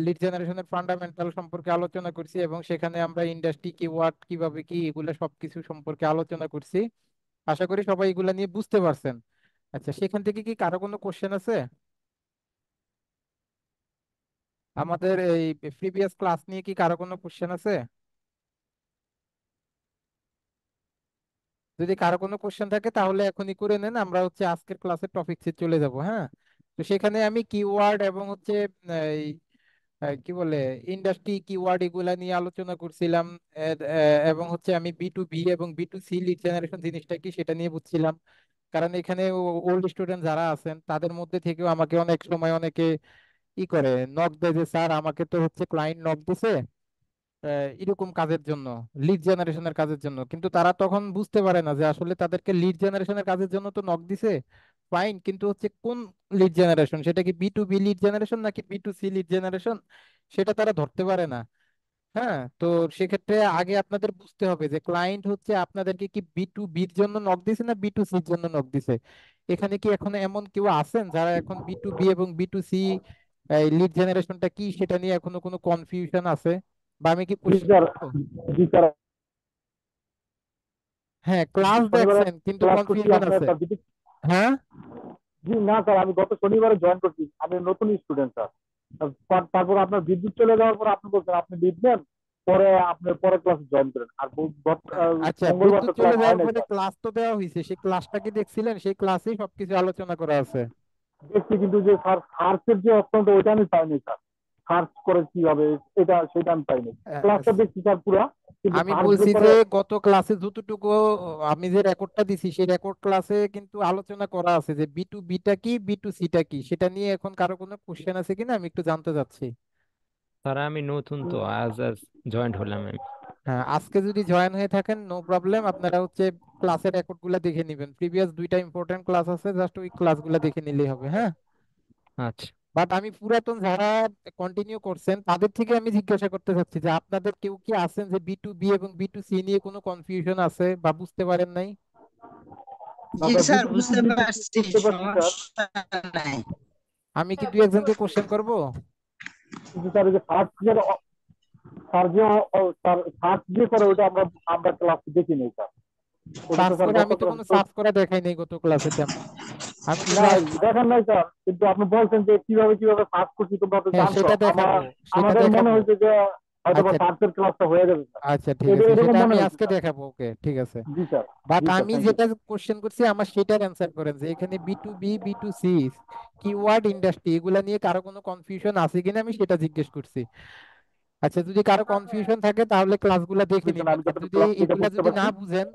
Lead জেনারেশনের fundamental সম্পর্কে আলোচনা করছি, এবং সেখানে আমরা ইন্ডাস্ট্রি কিওয়ার্ড কিভাবে কি এগুলো সবকিছু সম্পর্কে আলোচনা করছি। আশা করি সবাই এগুলা নিয়ে বুঝতে পারছেন। আচ্ছা, সেখান থেকে কি কারো কোনো কোশ্চেন আছে? আমাদের এই প্রিভিয়াস ক্লাস নিয়ে কি কারো কোনো কোশ্চেন আছে? যদি কারো কোনো কোশ্চেন থাকে তাহলে এখনই করে নেন, আমরা হচ্ছে আজকের ক্লাসের টপিকসে চলে যাব। হ্যাঁ, তো সেখানে আমি কিওয়ার্ড এবং হচ্ছে এই কি বলে ইন্ডাস্ট্রি কিওয়ার্ড এগুলা নিয়ে আলোচনা করছিলাম। এবং হচ্ছে আমি বি টু বি এবং B to C lead generation জিনিসটা কি সেটা নিয়ে বুঝছিলাম। কারণ এখানে ওল্ড স্টুডেন্ট যারা আছেন তাদের মধ্যে থেকেও আমাকে অনেক সময় অনেকে ই করে নক দেয় যে স্যার আমাকে তো হচ্ছে ক্লায়েন্ট নক দিছে এরকম কাজের জন্য, লিড জেনারেশনের কাজের জন্য, কিন্তু তারা তখন বুঝতে পারে না যে আসলে তাদেরকে লিড জেনারেশনের কাজের জন্য তো নক দিছে ফাইন, কিন্তু হচ্ছে কোন লিড জেনারেশন, সেটা কি B to B lead generation নাকি B to C lead generation, সেটা তারা ধরতে পারে না। হ্যাঁ, তো সেক্ষেত্রে আগে আপনাদের বুঝতে হবে যে ক্লায়েন্ট হচ্ছে আপনাদেরকে কি বি টু বির জন্য নক দিছে না বি টু সির জন্য নক দিছে। এখানে কি এখন এমন কেউ আছেন যারা এখন বি টু বি এবং বি টু সি লিড জেনারেশনটা কি সেটা নিয়ে এখনো কোনো কনফিউশন আছে? বা আমি কি জি কোশ্চেন স্যার। করবো? জি স্যার। হ্যাঁ, ক্লাস শনিবারে দেখছেন কিন্তু ক্লাস করছি কনফিউশন আপনার আছে। সাবজেক্ট। হ্যাঁ। জি না স্যার, আমি গত শনিবারে জয়েন করছি, আমি নতুন স্টুডেন্ট স্যার। তারপর আপনার বিদ্যুৎ চলে যাওয়ার পর আপনি বলছেন আপনি লিভ নেন, পরে আপনি পরে ক্লাসে জয়েন করেন। আর আচ্ছা, মঙ্গলবার বিদ্যুৎ তো চলে ক্লাস হয় যাওয়ার নাই পরে স্যার। ক্লাস তো দেওয়া হয়েছে, সেই ক্লাসটা কি দেখছিলেন? সেই ক্লাসেই সবকিছু আলোচনা করা আছে। দেখছি কিন্তু যে স্যার সার্চের যে অপশনটা ওইটা আমি পাইনি স্যার। সার্চ করে কিভাবে এটা সেটা আমি পাইনি। আহ, ক্লাসটা দেখছি স্যার পুরা, কিন্তু আমি সার্চ যে বলছি যে করে। গত ক্লাসে যতটুকু আমি যে রেকর্ডটা দিছি সেই রেকর্ড ক্লাসে কিন্তু আলোচনা করা আছে যে বি টু বিটা কি বি টু সিটা কি, সেটা নিয়ে এখন কারো কোনো কোশ্চেন আছে কিনা আমি একটু জানতে চাচ্ছি। স্যার আমি নতুন তো, আজ আজ জয়েন্ট হলাম আমি। হ্যাঁ, আজকে যদি জয়েন হয়ে থাকেন নো প্রবলেম, আপনারা হচ্ছে ক্লাসের রেকর্ডগুলো দেখে নেবেন। প্রিভিয়াস দুইটা ইম্পর্টেন্ট ক্লাস আছে, জাস্ট ওই ক্লাসগুলো দেখে নিলেই হবে। হ্যাঁ, আচ্ছা। বাট আমি পুরাতন যারা কন্টিনিউ করছেন তাদের থেকে আমি জিজ্ঞাসা করতে চাচ্ছি যে আপনাদের কেউ কি আছেন যে বি টু বি এবং বি টু সি নিয়ে কোনো কনফিউশন আছে বা বুঝতে পারেন নাই? না জি স্যার, স্যার, বিদ্যুৎ বুঝতে পারছি, বুঝতে পারছি স্যার। সমস্যা নাই। আমি কি দুই একজনকে কোশ্চেন করব? কিন্তু স্যার ওই যে স্যার যে স্যার সার্চ যে করে ওইটা আমরা আমরা ক্লাস দেখি নেই স্যার। ওটা তো সার্চ স্যার করে? গত আমি তো ক্লাস কোনো সার্চ করা দেখাই নাই গত ক্লাসে তেমন। আমি তো না জাস্ট, দেখার নাই স্যার, কিন্তু আপনি বলছেন যে কিভাবে কিভাবে সার্চ করছি তোমরা তো হ্যাঁ জানতো। সেটা আমার দেখাবো, সেটা আমাদের মনে দেখাবো। হয়েছে যে হয়তো বা আচ্ছা, সার্চের ক্লাসটা হয়ে যাবে স্যার। আচ্ছা ঠিক এটা আছে, এরকম সেটা মনে আমি হয়েছে আজকে স্যার। দেখাবো। ওকে ঠিক আছে। জি স্যার। বাট জি স্যার, আমি থ্যাংক ইউ। যেটা কোশ্চেন করছি আমার সেটার অ্যান্সার করেন যে এখানে B to B B to C keyword industry এগুলা নিয়ে কারো কোনো কনফিউশন আছে কিনা আমি সেটা জিজ্ঞেস করছি। আচ্ছা, যদি কারো কনফিউশন থাকে তাহলে ক্লাসগুলো দেখে বুঝছেন, নিবেন, আমি আর যতটুকু যদি ক্লাস থেকে এগুলা বুঝতে যদি না পারছি। বুঝেন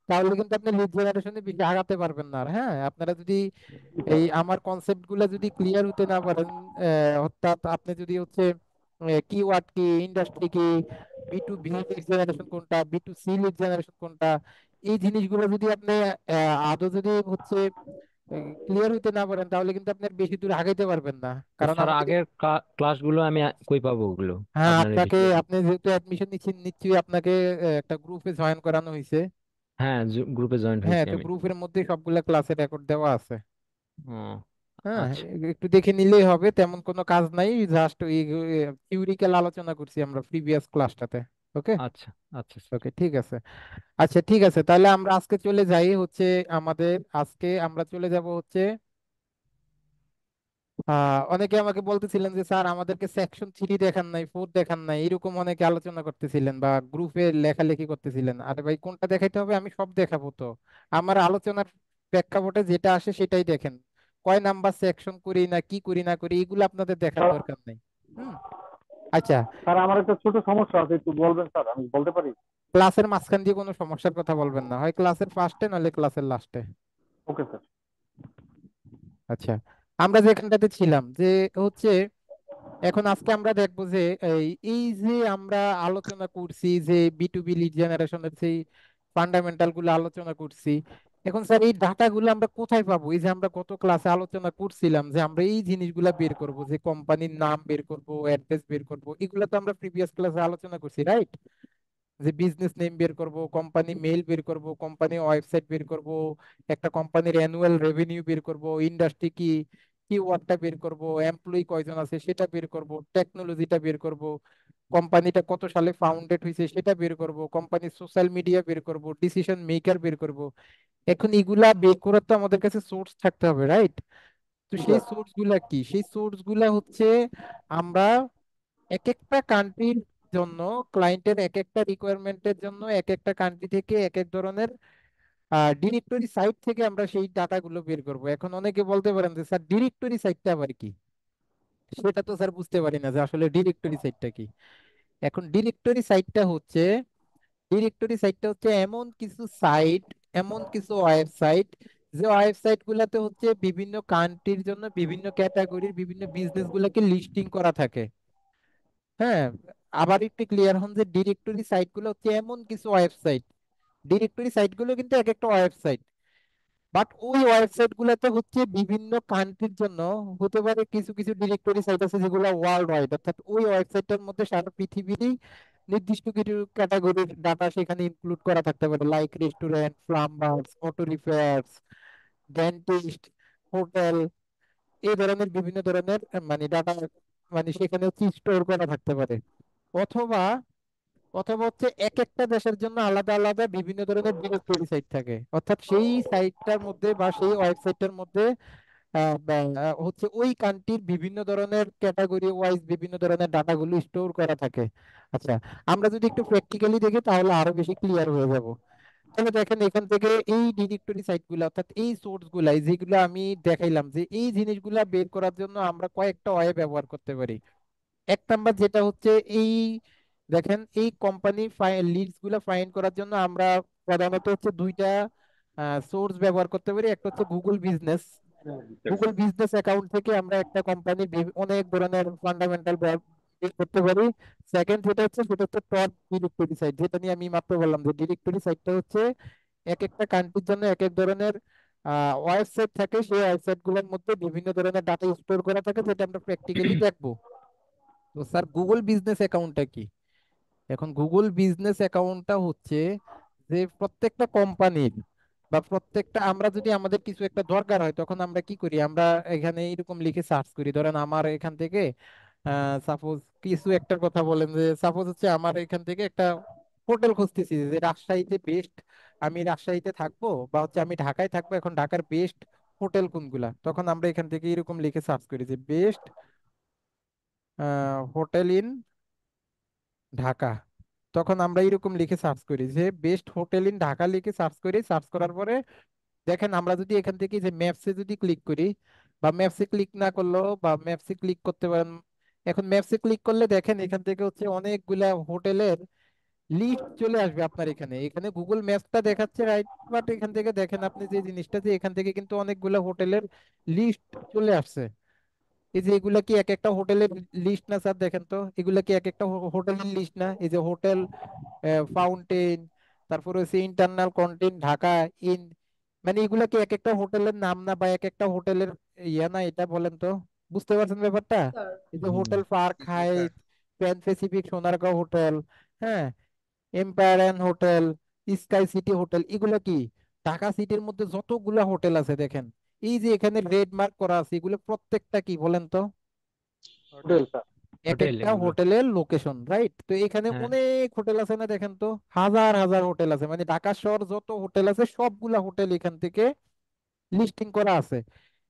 তাহলে কিন্তু আপনি লিড জেনারেশনে বেশি আগাতে পারবেন না। আর হ্যাঁ, আপনারা যদি জি স্যার। এই আমার কনসেপ্ট গুলা যদি ক্লিয়ার হতে না পারেন, অর্থাৎ আপনি যদি হচ্ছে কিওয়ার্ড কি, ইন্ডাস্ট্রি কি, B to B lead generation কোনটা, B to C lead generation কোনটা, এই জিনিসগুলো যদি আপনি আদৌ যদি হচ্ছে ক্লিয়ার হইতে না পারেন তাহলে কিন্তু আপনি আর বেশি দূর আগাইতে পারবেন না। তো কারণ স্যার আমাদের, আগের ক্লাসগুলো আমি কই পাবো ওগুলো? হ্যাঁ আপনার এই আপনাকে, বিষয়ে। আপনি যেহেতু অ্যাডমিশন নিচ্ছেন নিশ্চয়ই আপনাকে একটা গ্রুপে জয়েন করানো হয়েছে। হ্যাঁ, গ্রুপে জয়েন্ট হ্যাঁ, হয়েছি তো আমি। গ্রুপের মধ্যে সবগুলা ক্লাসের রেকর্ড দেওয়া আছে। ও হ্যাঁ, আচ্ছা। একটু দেখে নিলেই হবে, তেমন কোনো কাজ নাই, জাস্ট ওই থিওরিক্যাল আলোচনা করছি আমরা প্রিভিয়াস ক্লাসটাতে। ওকে। আচ্ছা। আচ্ছা স্যার। ওকে ঠিক আছে। আচ্ছা ঠিক আছে, তাহলে আমরা আজকে চলে যাই হচ্ছে আমাদের, আজকে আমরা চলে যাব হচ্ছে অনেকে আমাকে বলতেছিলেন যে স্যার আমাদেরকে সেকশন 3 দেখান নাই, 4 দেখান নাই, এরকম অনেকে আলোচনা করতেছিলেন বা গ্রুপে লেখালেখি করতেছিলেন। আরে ভাই, কোনটা দেখাইতে হবে? আমি সব দেখাবো তো। আমার আলোচনার প্রেক্ষাপটে যেটা আসে সেটাই দেখেন। কয় নাম্বার সেকশন করি না কি করি না করি এগুলো আপনাদের দেখার স্যার, দরকার নেই। হুম। আচ্ছা, স্যার আমার একটা ছোট সমস্যা আছে, একটু বলবেন স্যার, আমি বলতে পারি? ক্লাসের মাঝখান দিয়ে কোনো সমস্যার কথা বলবেন না, হয় ক্লাসের ফার্স্টে নলে ক্লাসের লাস্টে। Okay sir. আচ্ছা, আমরা যেখানটাতে ছিলাম যে হচ্ছে এখন আজকে আমরা দেখবো যে এই এই যে আমরা আলোচনা করছি যে বি টু বি লিড জেনারেশনের সেই ফান্ডামেন্টাল গুলো আলোচনা করছি। এখন স্যার এই ডাটা গুলো আমরা কোথায় পাবো? এই যে আমরা গত ক্লাসে আলোচনা করছিলাম যে আমরা এই জিনিসগুলা বের করব, যে কোম্পানির নাম বের করব, অ্যাড্রেস বের করব, এগুলো তো আমরা প্রিভিয়াস ক্লাসে আলোচনা করছি, রাইট? যে বিজনেস নেম বের করব, কোম্পানি মেইল বের করব, কোম্পানি ওয়েবসাইট বের করব, একটা কোম্পানির অ্যানুয়াল রেভিনিউ বের করব, ইন্ডাস্ট্রি কি, কিওয়ার্ডটা বের করব, এমপ্লয়ি কয়জন আছে সেটা বের করব, টেকনোলজিটা বের করব, কোম্পানিটা কত সালে ফাউন্ডেড হয়েছে সেটা বের করব, কোম্পানির সোশ্যাল মিডিয়া বের করব, ডিসিশন মেকার বের করব। এখন এগুলা বের করার তো আমাদের কাছে সোর্স থাকতে হবে, রাইট? তো সেই সোর্স গুলা কি? সেই সোর্স গুলা হচ্ছে আমরা এক একটা কান্ট্রির জন্য, ক্লায়েন্টের এক একটা রিকোয়ারমেন্টের জন্য এক একটা কান্ট্রি থেকে এক এক ধরনের ডিরেক্টরি সাইট থেকে আমরা সেই ডাটাগুলো বের করব। এখন অনেকে বলতে পারেন যে স্যার ডিরেক্টরি সাইটটা আবার কি? সেটা তো স্যার বুঝতে পারি না যে আসলে ডিরেক্টরি সাইটটা কি। এখন ডিরেক্টরি সাইটটা হচ্ছে এমন কিছু সাইট, এমন কিছু ওয়েবসাইট, যে ওয়েবসাইট গুলাতে হচ্ছে বিভিন্ন কান্ট্রির জন্য বিভিন্ন ক্যাটাগরির বিভিন্ন বিজনেস গুলাকে লিস্টিং করা থাকে। হ্যাঁ, আবার একটু ক্লিয়ার হন যে ডিরেক্টরি সাইট গুলো হচ্ছে এমন কিছু ওয়েবসাইট, ডিরেক্টরি সাইট গুলো কিন্তু এক একটা ওয়েবসাইট, বাট ওই ওয়েবসাইট গুলাতে হচ্ছে বিভিন্ন কান্ট্রির জন্য হতে পারে কিছু কিছু ডিরেক্টরি সাইট আছে যেগুলো ওয়ার্ল্ড ওয়াইড, অর্থাৎ ওই ওয়েবসাইটটার মধ্যে সারা পৃথিবীরই নির্দিষ্ট কিছু ক্যাটাগরির ডাটা সেখানে ইনক্লুড করা থাকতে পারে, like restaurant, প্লাম্বার্স, auto repairs, dentist, hotel, এই ধরনের বিভিন্ন ধরনের মানে ডাটা মানে সেখানে হচ্ছে স্টোর করা থাকতে পারে। অথবা অথবা হচ্ছে এক একটা দেশের জন্য আলাদা আলাদা বিভিন্ন ধরনের ডিরেক্টরি সাইট থাকে, অর্থাৎ সেই সাইটটার মধ্যে বা সেই ওয়েবসাইটটার মধ্যে হচ্ছে ওই কান্ট্রির বিভিন্ন ধরনের ক্যাটাগরি ওয়াইজ বিভিন্ন ধরনের ডাটাগুলো স্টোর করা থাকে। আচ্ছা, আমরা যদি একটু প্র্যাকটিক্যালি দেখি তাহলে আরো বেশি ক্লিয়ার হয়ে যাব। তাহলে দেখেন এখান থেকে এই ডিরেক্টরি সাইট গুলা অর্থাৎ এই সোর্স গুলাই যেগুলো আমি দেখাইলাম, যে এই জিনিসগুলা বের করার জন্য আমরা কয়েকটা ওয়ে ব্যবহার করতে পারি। এক নাম্বার যেটা হচ্ছে এই, দেখেন এই কোম্পানি লিডস গুলা ফাইন্ড করার জন্য আমরা প্রধানত হচ্ছে দুইটা সোর্স ব্যবহার করতে পারি। একটা হচ্ছে Google business, Google business account থেকে আমরা একটা কোম্পানির অনেক ধরনের ফান্ডামেন্টাল বের করতে পারি। সেকেন্ড সেটা হচ্ছে টপ ডিরেক্টরি সাইট, যেটা নিয়ে আমি মাত্র বললাম যে ডিরেক্টরি সাইটটা হচ্ছে এক একটা কান্ট্রির জন্য এক এক ধরনের ওয়েবসাইট থাকে, সেই ওয়েবসাইট গুলোর মধ্যে বিভিন্ন ধরনের ডাটা স্টোর করা থাকে, যেটা আমরা প্র্যাকটিক্যালি দেখবো। তো স্যার গুগল বিজনেস অ্যাকাউন্টটা কি? এখন গুগল বিজনেস অ্যাকাউন্টটা হচ্ছে যে প্রত্যেকটা কোম্পানির বা প্রত্যেকটা, আমরা যদি আমাদের কিছু একটা দরকার হয় তখন আমরা কি করি, আমরা এখানে এরকম লিখে সার্চ করি। ধরেন আমার এখান থেকে সাপোজ কিছু একটার কথা বলেন, যে সাপোজ হচ্ছে আমার এখান থেকে একটা হোটেল খুঁজতেছি যে রাজশাহীতে বেস্ট, আমি রাজশাহীতে থাকবো বা হচ্ছে আমি ঢাকায় থাকবো, এখন ঢাকার বেস্ট হোটেল কোনগুলা, তখন আমরা এখান থেকে এরকম লিখে সার্চ করি যে বেস্ট হোটেল ইন ঢাকা। তখন আমরা এরকম লিখে সার্চ করি যে বেস্ট হোটেল ইন ঢাকা লিখে সার্চ করি। সার্চ করার পরে দেখেন আমরা যদি এখান থেকে যে ম্যাপসে যদি ক্লিক করি, বা ম্যাপসে ক্লিক না করলেও বা ম্যাপসে ক্লিক করতে পারেন। এখন ম্যাপসে ক্লিক করলে দেখেন এখান থেকে হচ্ছে অনেকগুলা হোটেলের লিস্ট চলে আসবে আপনার এখানে। এখানে গুগল ম্যাপটা দেখাচ্ছে রাইট, বাট এখান থেকে দেখেন আপনি যে জিনিসটা, যে এখান থেকে কিন্তু অনেকগুলা হোটেলের লিস্ট চলে আসছে। এই যে এগুলা কি এক একটা হোটেলের লিস্ট না স্যার? দেখেন তো এগুলা কি এক একটা হোটেলের লিস্ট না? এই যে হোটেল ফাউন্টেন, তারপরে হচ্ছে ইন্টারনাল কন্টিন ঢাকা ইন, মানে এগুলা কি এক একটা হোটেলের নাম না বা এক একটা হোটেলের ইয়া না? এটা বলেন তো, বুঝতে পারছেন ব্যাপারটা? এই যে হুম। হোটেল পার্ক জি জি sir. Hyatt, Pan Pacific Sonargaon hotel, হ্যাঁ, Empire hotel, sky city hotel, এগুলো কি ঢাকা সিটির মধ্যে যতগুলা হোটেল আছে দেখেন, এই যে এখানে রেড মার্ক করা আছে, এগুলো প্রত্যেকটা কি বলেন তো? Hotel sir. এক হোটেল একটা এগুলো। হোটেলের লোকেশন, রাইট? তো এখানে হ্যাঁ। অনেক হোটেল আছে না? দেখেন তো হাজার হাজার হোটেল আছে, মানে ঢাকা শহর যত হোটেল আছে সবগুলা হোটেল এখান থেকে লিস্টিং করা আছে।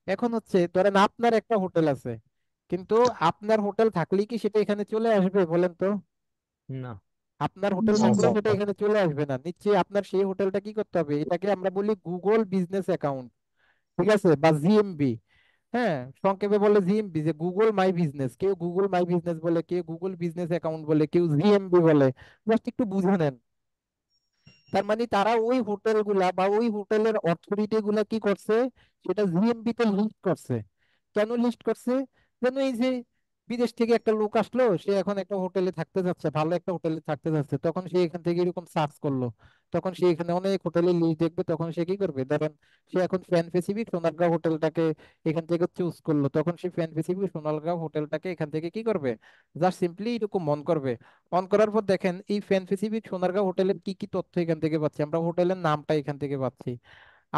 এখন হচ্ছে ধরেন আপনার একটা হোটেল আছে, কিন্তু আপনার হোটেল থাকলেই কি সেটা এখানে চলে আসবে বলেন তো? না। আপনার হোটেল না থাকলেও স্যার। সেটা এখানে চলে আসবে না, নিশ্চয়ই আপনার সেই হোটেলটা কি করতে হবে, এটাকে আমরা বলি গুগল বিজনেস অ্যাকাউন্ট, ঠিক আছে, বা জিএমবি। হ্যাঁ, সংক্ষেপে বলে জিএমবি, যে গুগল মাই বিজনেস, কেউ গুগল মাই বিজনেস বলে, কেউ গুগল বিজনেস অ্যাকাউন্ট বলে, কেউ জিএমবি বলে। জাস্ট একটু বুঝে নেন। তার মানে তারা ওই হোটেল গুলা বা ওই হোটেলের অথরিটি গুলা কি করছে, সেটা জিএমবি তে লিস্ট করছে। কেন লিস্ট করছে? যেন এই যে বিদেশ থেকে একটা লোক আসলো, সে এখন একটা হোটেলে থাকতে যাচ্ছে, ভালো একটা হোটেলে থাকতে যাচ্ছে, তখন সে এখান থেকে এরকম সার্চ করলো, তখন সে এখানে অনেক হোটেলের লিস্ট দেখবে, তখন সে কি করবে, ধরেন সে এখন ফ্যান প্যাসিফিক সোনারগাঁও হোটেলটাকে এখান থেকে চুজ করলো, তখন সে ফ্যান প্যাসিফিক সোনারগাঁও হোটেলটাকে এখান থেকে কি করবে, জাস্ট সিম্পলি এরকম মন করবে। অন করার পর দেখেন এই ফ্যান প্যাসিফিক সোনারগাঁও হোটেলের কি কি তথ্য এখান থেকে পাচ্ছি, আমরা হোটেলের নামটা এখান থেকে পাচ্ছি,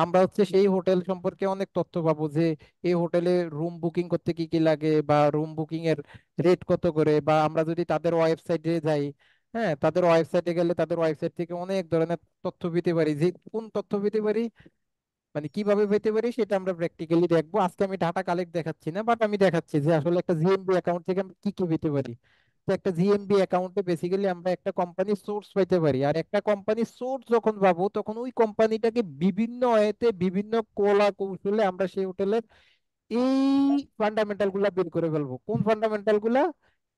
আমরা হচ্ছে সেই হোটেল সম্পর্কে অনেক তথ্য পাবো, যে এই হোটেলে রুম বুকিং করতে কি কি লাগে, বা রুম বুকিং এর রেট কত করে, বা আমরা যদি তাদের ওয়েবসাইটে যাই, হ্যাঁ, তাদের ওয়েবসাইটে গেলে তাদের ওয়েবসাইট থেকে অনেক ধরনের তথ্য পেতে পারি। যে কোন তথ্য পেতে পারি, মানে কিভাবে পেতে পারি, সেটা আমরা প্র্যাকটিক্যালি দেখবো। আজকে আমি ডাটা কালেক্ট দেখাচ্ছি না, বাট আমি দেখাচ্ছি যে আসলে একটা জিএমবি অ্যাকাউন্ট থেকে আমরা কি কি পেতে পারি। তো একটা জিএমবি অ্যাকাউন্টে বেসিক্যালি আমরা একটা কোম্পানির সোর্স পাইতে পারি, আর একটা কোম্পানির সোর্স যখন পাবো তখন ওই কোম্পানিটাকে বিভিন্ন ওয়েতে বিভিন্ন কলা কৌশলে আমরা সেই হোটেলের এই ফান্ডামেন্টাল গুলা বের করে ফেলবো। কোন ফান্ডামেন্টাল গুলা?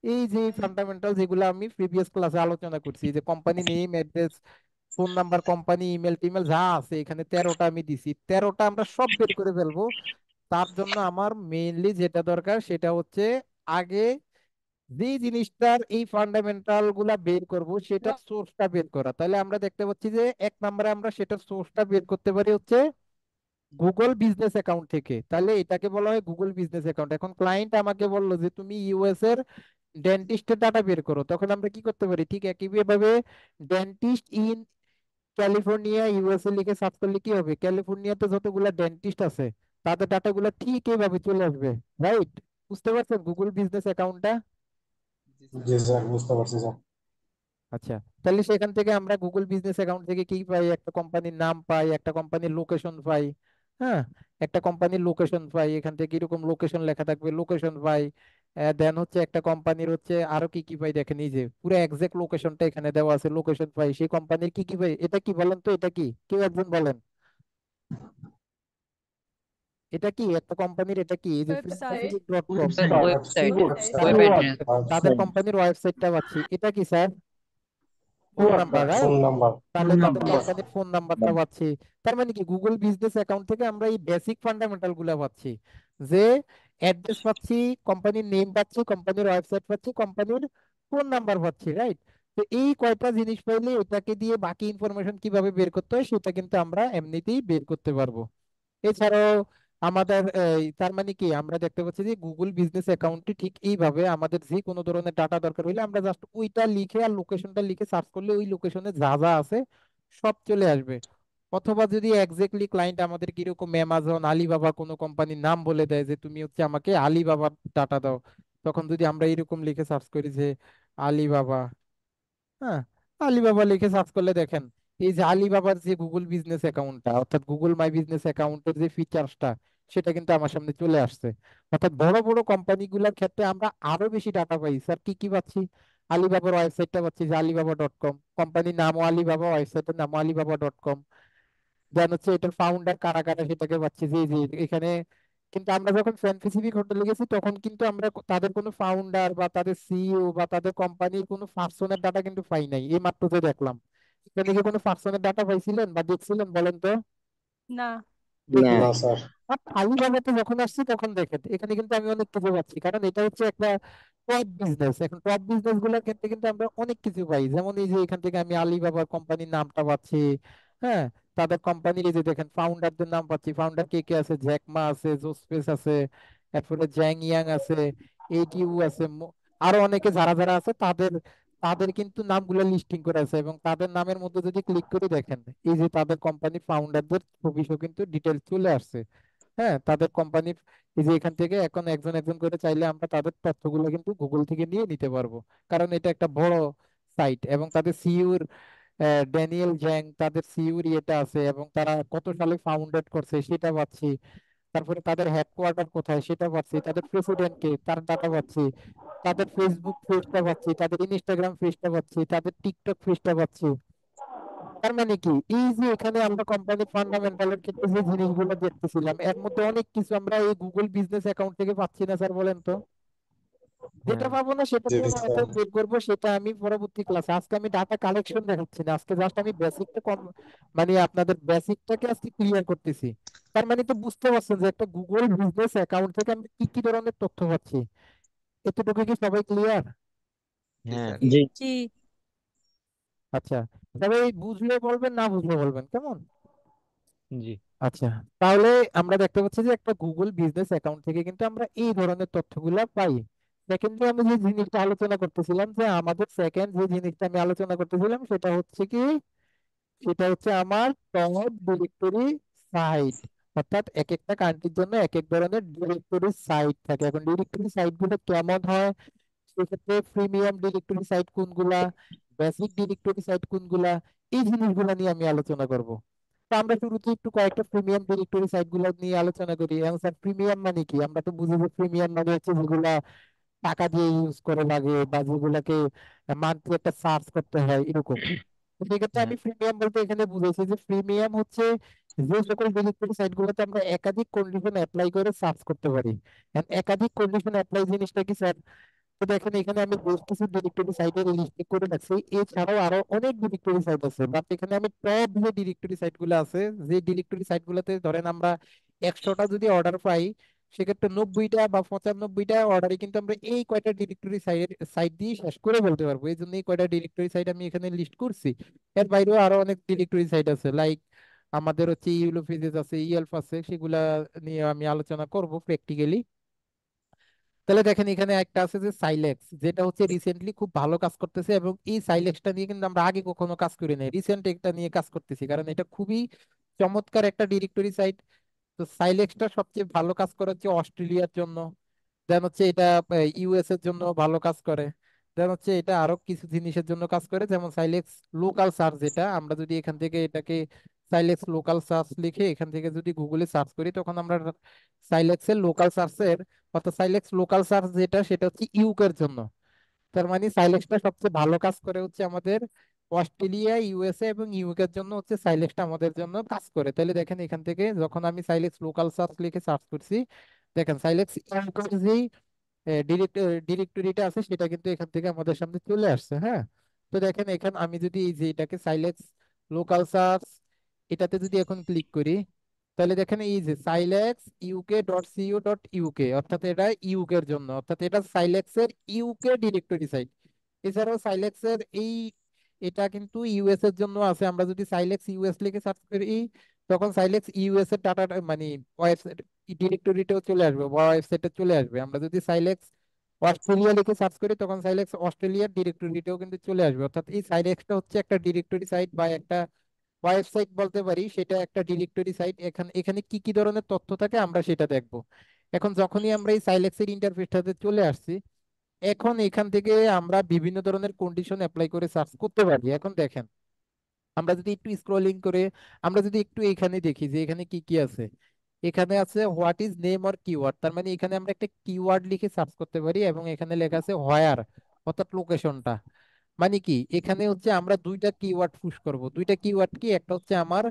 এই যে ফান্ডামেন্টাল যেগুলো আমি প্রিভিয়াস ক্লাসে আলোচনা করছি, যে company name, address, phone number, company email টিমেল যা আছে এখানে 13টা আমি দিছি, 13টা আমরা সব বের করে ফেলবো। তার জন্য আমার মেইনলি যেটা দরকার সেটা হচ্ছে আগে যে জিনিসটার এই ফান্ডামেন্টাল গুলা বের করব সেটার সোর্সটা বের করা। তাহলে আমরা দেখতে পাচ্ছি যে এক নম্বরে আমরা সেটার সোর্সটা বের করতে পারি হচ্ছে গুগল বিজনেস অ্যাকাউন্ট থেকে। তাহলে এটাকে বলা হয় গুগল বিজনেস অ্যাকাউন্ট। এখন ক্লায়েন্ট আমাকে বললো যে তুমি ইউএস এর ডেন্টিস্টের ডাটা বের করো, তখন আমরা কি করতে পারি, ঠিক একইভাবে ডেন্টিস্ট ইন ক্যালিফোর্নিয়া ইউএসএ লিখে সার্চ করলে কি হবে, ক্যালিফোর্নিয়াতে যতগুলা ডেন্টিস্ট আছে তাদের ডাটাগুলো ঠিক এইভাবে চলে আসবে। রাইট? বুঝতে পারছেন গুগল বিজনেস অ্যাকাউন্টটা? জি স্যার, বুঝতে পারছি স্যার। আচ্ছা, তাহলে সেখান থেকে আমরা গুগল বিজনেস অ্যাকাউন্ট থেকে কি পাই, একটা কোম্পানির নাম পাই, একটা কোম্পানির লোকেশন পাই। হ্যাঁ, একটা কোম্পানির লোকেশন পাই, এখান থেকে এরকম লোকেশন লেখা থাকবে, লোকেশন পাই। দেন হচ্ছে একটা কোম্পানির হচ্ছে আরো কি কি পাই দেখেন, এই যে পুরো এক্সাক্ট লোকেশনটা এখানে দেওয়া আছে, লোকেশন পাই, সেই কোম্পানির কি কি পাই। এটা কি বলেন তো, এটা কি, কেউ একজন বলেন, এটা কি একটা কোম্পানির, এটা কি? এই যে ওয়েবসাইট। ফিল্মোফিলিক.কম, ওয়েবসাইট, তাদের ওয়েব কিওয়ার্ড। অ্যাড্রেস। তাদের কোম্পানির ওয়েবসাইটটা পাচ্ছি। এটা কি sir? Phone number, phone right? Number. তাহলে তাদের ইয়েস। কোম্পানির ফোন নাম্বারটা পাচ্ছি। তার মানে কি গুগল বিজনেস অ্যাকাউন্ট থেকে আমরা এই বেসিক ফান্ডামেন্টাল গুলা পাচ্ছি, যে অ্যাড্রেস পাচ্ছি, কোম্পানির নেম পাচ্ছি, কোম্পানির ওয়েবসাইট পাচ্ছি, কোম্পানির ফোন নাম্বার পাচ্ছি, রাইট? তো এই কয়টা জিনিস পাইলে এটাকে দিয়ে বাকি ইনফরমেশন কিভাবে বের করতে হয় সেটা কিন্তু আমরা এমনিতেই বের করতে পারবো। এছাড়াও আমাদের তার মানে কি আমরা দেখতে পাচ্ছি যে গুগল বিজনেস অ্যাকাউন্টটি ঠিক এইভাবে আমাদের যে কোনো ধরনের ডাটা দরকার হলে আমরা জাস্ট ওইটা লিখে আর লোকেশনটা লিখে সার্চ করলে ওই লোকেশনে যা যা আছে সব চলে আসবে। অথবা যদি এক্স্যাক্টলি ক্লায়েন্ট আমাদের কিরকম অ্যামাজন, আলিবাবা কোনো কোম্পানির নাম বলে দেয় যে তুমি হচ্ছে আমাকে আলিবাবার ডাটা দাও, তখন যদি আমরা এরকম লিখে সার্চ করি যে আলিবাবা, হ্যাঁ, আলিবাবা লিখে সার্চ করলে দেখেন এই যে আলিবাবার যে গুগল বিজনেস অ্যাকাউন্টটা অর্থাৎ গুগল মাই বিজনেস অ্যাকাউন্টের যে ফিচার্সটা সেটা কিন্তু আমার সামনে চলে আসছে। অর্থাৎ বড় বড় কোম্পানিগুলোর ক্ষেত্রে আমরা আরো বেশি ডাটা পাই। স্যার কি কি পাচ্ছি? আলিবাবার ওয়েবসাইটটা পাচ্ছি যে alibaba.com, কোম্পানির নামও আলিবাবা, ওয়েবসাইটের নামও alibaba.com। দেন হচ্ছে এটার ফাউন্ডার কারা কারা সেটাকে পাচ্ছি যে যে এখানে। কিন্তু আমরা যখন প্যান প্যাসিফিক হোটেলে গেছি তখন কিন্তু আমরা তাদের কোনো ফাউন্ডার বা তাদের সিইও বা তাদের কোম্পানির কোনো পার্সনের ডাটা কিন্তু পাই নাই, এই মাত্র যে দেখলাম। এখানে কি কোনো পার্সনের ডাটা পাইছিলেন বা দেখছিলেন বলেন তো? না। না দেখি নাই। স্যার। আর আলিবাবাতে যখন আসছি তখন দেখেন এখানে কিন্তু আমি অনেক কিছু পাচ্ছি, কারণ এটা হচ্ছে একটা টপ বিজনেস। এখন টপ বিজনেস গুলোর ক্ষেত্রে কিন্তু আমরা অনেক কিছু পাই, যেমন এই যে এখান থেকে আমি আলিবাবার কোম্পানির নামটা পাচ্ছি। হ্যাঁ, তাদের কোম্পানির এই যে দেখেন ফাউন্ডারদের নাম পাচ্ছি, ফাউন্ডার কে কে আছে, জ্যাকমা আছে, জোসপেস আছে, তারপরে জ্যাং ইয়াং আছে, এইটিউ আছে, আরো অনেকে যারা যারা আছে তাদের তাদের কিন্তু নামগুলো লিস্টিং করে আছে। এবং তাদের নামের মধ্যে যদি ক্লিক করে দেখেন এই যে তাদের কোম্পানি ফাউন্ডারদের ছবি সহ কিন্তু ডিটেলস চলে আসছে। হ্যাঁ, তাদের কোম্পানির এই যে এখান থেকে এখন একজন একজন করে চাইলে আমরা তাদের তথ্যগুলো কিন্তু গুগল থেকে নিয়ে নিতে পারবো, কারণ এটা একটা বড় সাইট। এবং তাদের সিইওর ড্যানিয়েল জ্যাং, তাদের সিইওর ইয়েটা আছে, এবং তারা কত সালে ফাউন্ডেড করছে সেটা পাচ্ছি। তারপরে তাদের হেডকোয়ার্টার কোথায় সেটা পাচ্ছি, তাদের প্রেসিডেন্ট কে তার ডাটা পাচ্ছি, তাদের ফেসবুক পেজটা পাচ্ছি, তাদের ইনস্টাগ্রাম পেজটা পাচ্ছি, তাদের টিকটক পেজটা পাচ্ছি। তার মানে কি এই যে এখানে আমরা কোম্পানির ফান্ডামেন্টালের ক্ষেত্রে যে জিনিসগুলো দেখতেছিলাম এর মধ্যে অনেক কিছু আমরা এই গুগল বিজনেস অ্যাকাউন্ট থেকে পাচ্ছি না স্যার, বলেন তো? যেটা হ্যাঁ, পাবো না সেটা জি দিয়ে স্যার। মেথড বের করবো, সেটা আমি পরবর্তী ক্লাসে। আজকে আমি ডাটা কালেকশন দেখাচ্ছি না, আজকে জাস্ট আমি বেসিকটা কম, মানে আপনাদের বেসিকটাকে আজকে ক্লিয়ার করতেছি। তার মানে তো বুঝতে পারছেন যে একটা গুগল বিজনেস অ্যাকাউন্ট থেকে আমরা কি কি ধরনের তথ্য পাচ্ছি। এতটুকু কি সবাই ক্লিয়ার? হ্যাঁ, জি। জি। আচ্ছা, সবাই বুঝলে বলবেন, না বুঝলে বলবেন, কেমন? জি। আচ্ছা, তাহলে আমরা দেখতে পাচ্ছি যে একটা গুগল বিজনেস অ্যাকাউন্ট থেকে কিন্তু আমরা এই ধরনের তথ্যগুলা পাই। সেকেন্ডলি আমি যে জিনিসটা আলোচনা করতেছিলাম, যে আমাদের সেকেন্ড যে জিনিসটা আমি আলোচনা করতেছিলাম সেটা হচ্ছে কি, সেটা হচ্ছে আমার টপ ডিরেক্টরি সাইট, অর্থাৎ এক একটা কান্ট্রির জন্য এক এক ধরনের ডিরেক্টরি সাইট থাকে। এখন ডিরেক্টরি সাইট গুলো কেমন হয়, সেক্ষেত্রে প্রিমিয়াম ডিরেক্টরি সাইট কোনগুলা, বেসিক ডিরেক্টরি সাইট কোনগুলা, এই জিনিসগুলো নিয়ে আমি আলোচনা করব। তো আমরা শুরুতে একটু কয়েকটা প্রিমিয়াম ডিরেক্টরি সাইট গুলো নিয়ে আলোচনা করি। এবং স্যার প্রিমিয়াম মানে কি? আমরা তো বুঝি যে প্রিমিয়াম মানে হচ্ছে যেগুলা টাকা দিয়ে ইউজ করে লাগে, বা যেগুলাকে মান্থলি একটা সার্চ করতে হয় এরকম। তো সেক্ষেত্রে হ্যাঁ। আমি প্রিমিয়াম বলতে এখানে বুঝেছি যে প্রিমিয়াম হচ্ছে যে সকল ডিরেক্টরি সাইট গুলোতে আমরা একাধিক কন্ডিশন অ্যাপ্লাই করে সার্চ করতে পারি। And একাধিক কন্ডিশন অ্যাপ্লাই জিনিসটা কি স্যার? তো দেখেন এখানে আমি বেশ কিছু ডিরেক্টরি সাইটের লিস্ট করে রাখছি, এছাড়াও আরো অনেক ডিরেক্টরি সাইট আছে, বাট এখানে আমি টপ যে ডিরেক্টরি সাইট গুলো আছে, যে ডিরেক্টরি সাইট গুলোতে ধরেন আমরা 100টা যদি অর্ডার পাই, সেক্ষেত্রে 90টা বা 95টা অর্ডারে কিন্তু আমরা এই কয়টা ডিরেক্টরি সাইট সাইট দিয়ে শেষ করে বলতে পারবো। এই জন্য এই কয়টা ডিরেক্টরি সাইট আমি এখানে লিস্ট করছি। এর বাইরেও আরো অনেক ডিরেক্টরি সাইট আছে, লাইক আমাদের হচ্ছে ইউলোফিজেস আছে, ইএলফ আছে, সেগুলা নিয়ে আমি আলোচনা করব প্র্যাকটিক্যালি। তাহলে দেখেন এখানে একটা আছে যে সাইলেক্স, যেটা হচ্ছে রিসেন্টলি খুব ভালো কাজ করতেছে, এবং এই সাইলেক্সটা নিয়ে কিন্তু আমরা আগে কখনো কাজ করি নাই, রিসেন্ট একটা নিয়ে কাজ করতেছি, কারণ এটা খুবই চমৎকার একটা ডিরেক্টরি সাইট। তো সাইলেক্সটা সবচেয়ে ভালো কাজ করে হচ্ছে অস্ট্রেলিয়ার জন্য, দেন হচ্ছে এটা ইউএস এর জন্য ভালো কাজ করে, দেন হচ্ছে এটা আরো কিছু জিনিসের জন্য কাজ করে, যেমন সাইলেক্স লোকাল সার্চ, যেটা আমরা যদি এখান থেকে এটাকে সাইলেক্স লোকাল সার্চ লিখে এখান থেকে যদি গুগলে সার্চ করি, তখন আমরা সাইলেক্সের লোকাল সার্চের, অর্থাৎ সাইলেক্স লোকাল সার্চ যেটা, সেটা হচ্ছে ইউকের জন্য। তার মানে সাইলেক্সটা সবচেয়ে ভালো কাজ করে হচ্ছে আমাদের অস্ট্রেলিয়া, ইউএসএ এবং ইউকে এর জন্য হচ্ছে সাইলেক্সটা আমাদের জন্য কাজ করে। তাহলে দেখেন এখান থেকে যখন আমি সাইলেক্স লোকাল সার্চ লিখে সার্চ করছি, দেখেন সাইলেক্স ইউকের যেই ডিরেক্টরিটা আছে সেটা কিন্তু এখান থেকে আমাদের সামনে চলে আসছে। হ্যাঁ, তো দেখেন এখানে আমি যদি এই যে এটাকে সাইলেক্স লোকাল সার্চ এটাতে যদি এখন ক্লিক করি, তাহলে দেখেন এই যে সাইলেক্স uk.co.uk, অর্থাৎ এটা ইউকে এর জন্য, অর্থাৎ এটা সাইলেক্স এর ইউকে ডিরেক্টরি সাইট। এছাড়াও সাইলেক্স এর এই এটা কিন্তু ইউএস এর জন্য আছে। আমরা যদি সাইলেক্স ইউএস লিখে সার্চ করি, তখন সাইলেক্স ইউএস এর ডাটা মানে ওয়েবসাইট ডিরেক্টরিটাও চলে আসবে বা ওয়েবসাইটে চলে আসবে। আমরা যদি সাইলেক্স অস্ট্রেলিয়া লিখে সার্চ করি, তখন সাইলেক্স অস্ট্রেলিয়ার ডিরেক্টরিটাও কিন্তু চলে আসবে। অর্থাৎ এই সাইলেক্সটা হচ্ছে একটা ডিরেক্টরি সাইট বা একটা ওয়েবসাইট বলতে পারি, সেটা একটা ডিরেক্টরি সাইট। এখানে এখানে কি কি ধরনের তথ্য থাকে আমরা সেটা দেখব। এখন যখনই আমরা এই সাইলেক্সের ইন্টারফেসটাতে চলে আসছি, এখন এখান থেকে আমরা বিভিন্ন ধরনের কন্ডিশন অ্যাপ্লাই করে সার্চ করতে পারি। এখন দেখেন আমরা যদি একটু স্ক্রলিং করে আমরা যদি একটু এখানে দেখি যে এখানে কি কি আছে। এখানে আছে what is name or keyword, তার মানে এখানে আমরা একটা কিওয়ার্ড লিখে সার্চ করতে পারি, এবং এখানে লেখা আছে হোয়ার, অর্থাৎ লোকেশনটা। মানে কি, এখানে হচ্ছে আমরা দুইটা কিওয়ার্ড পুশ করব। দুইটা কিওয়ার্ড কি, একটা হচ্ছে আমার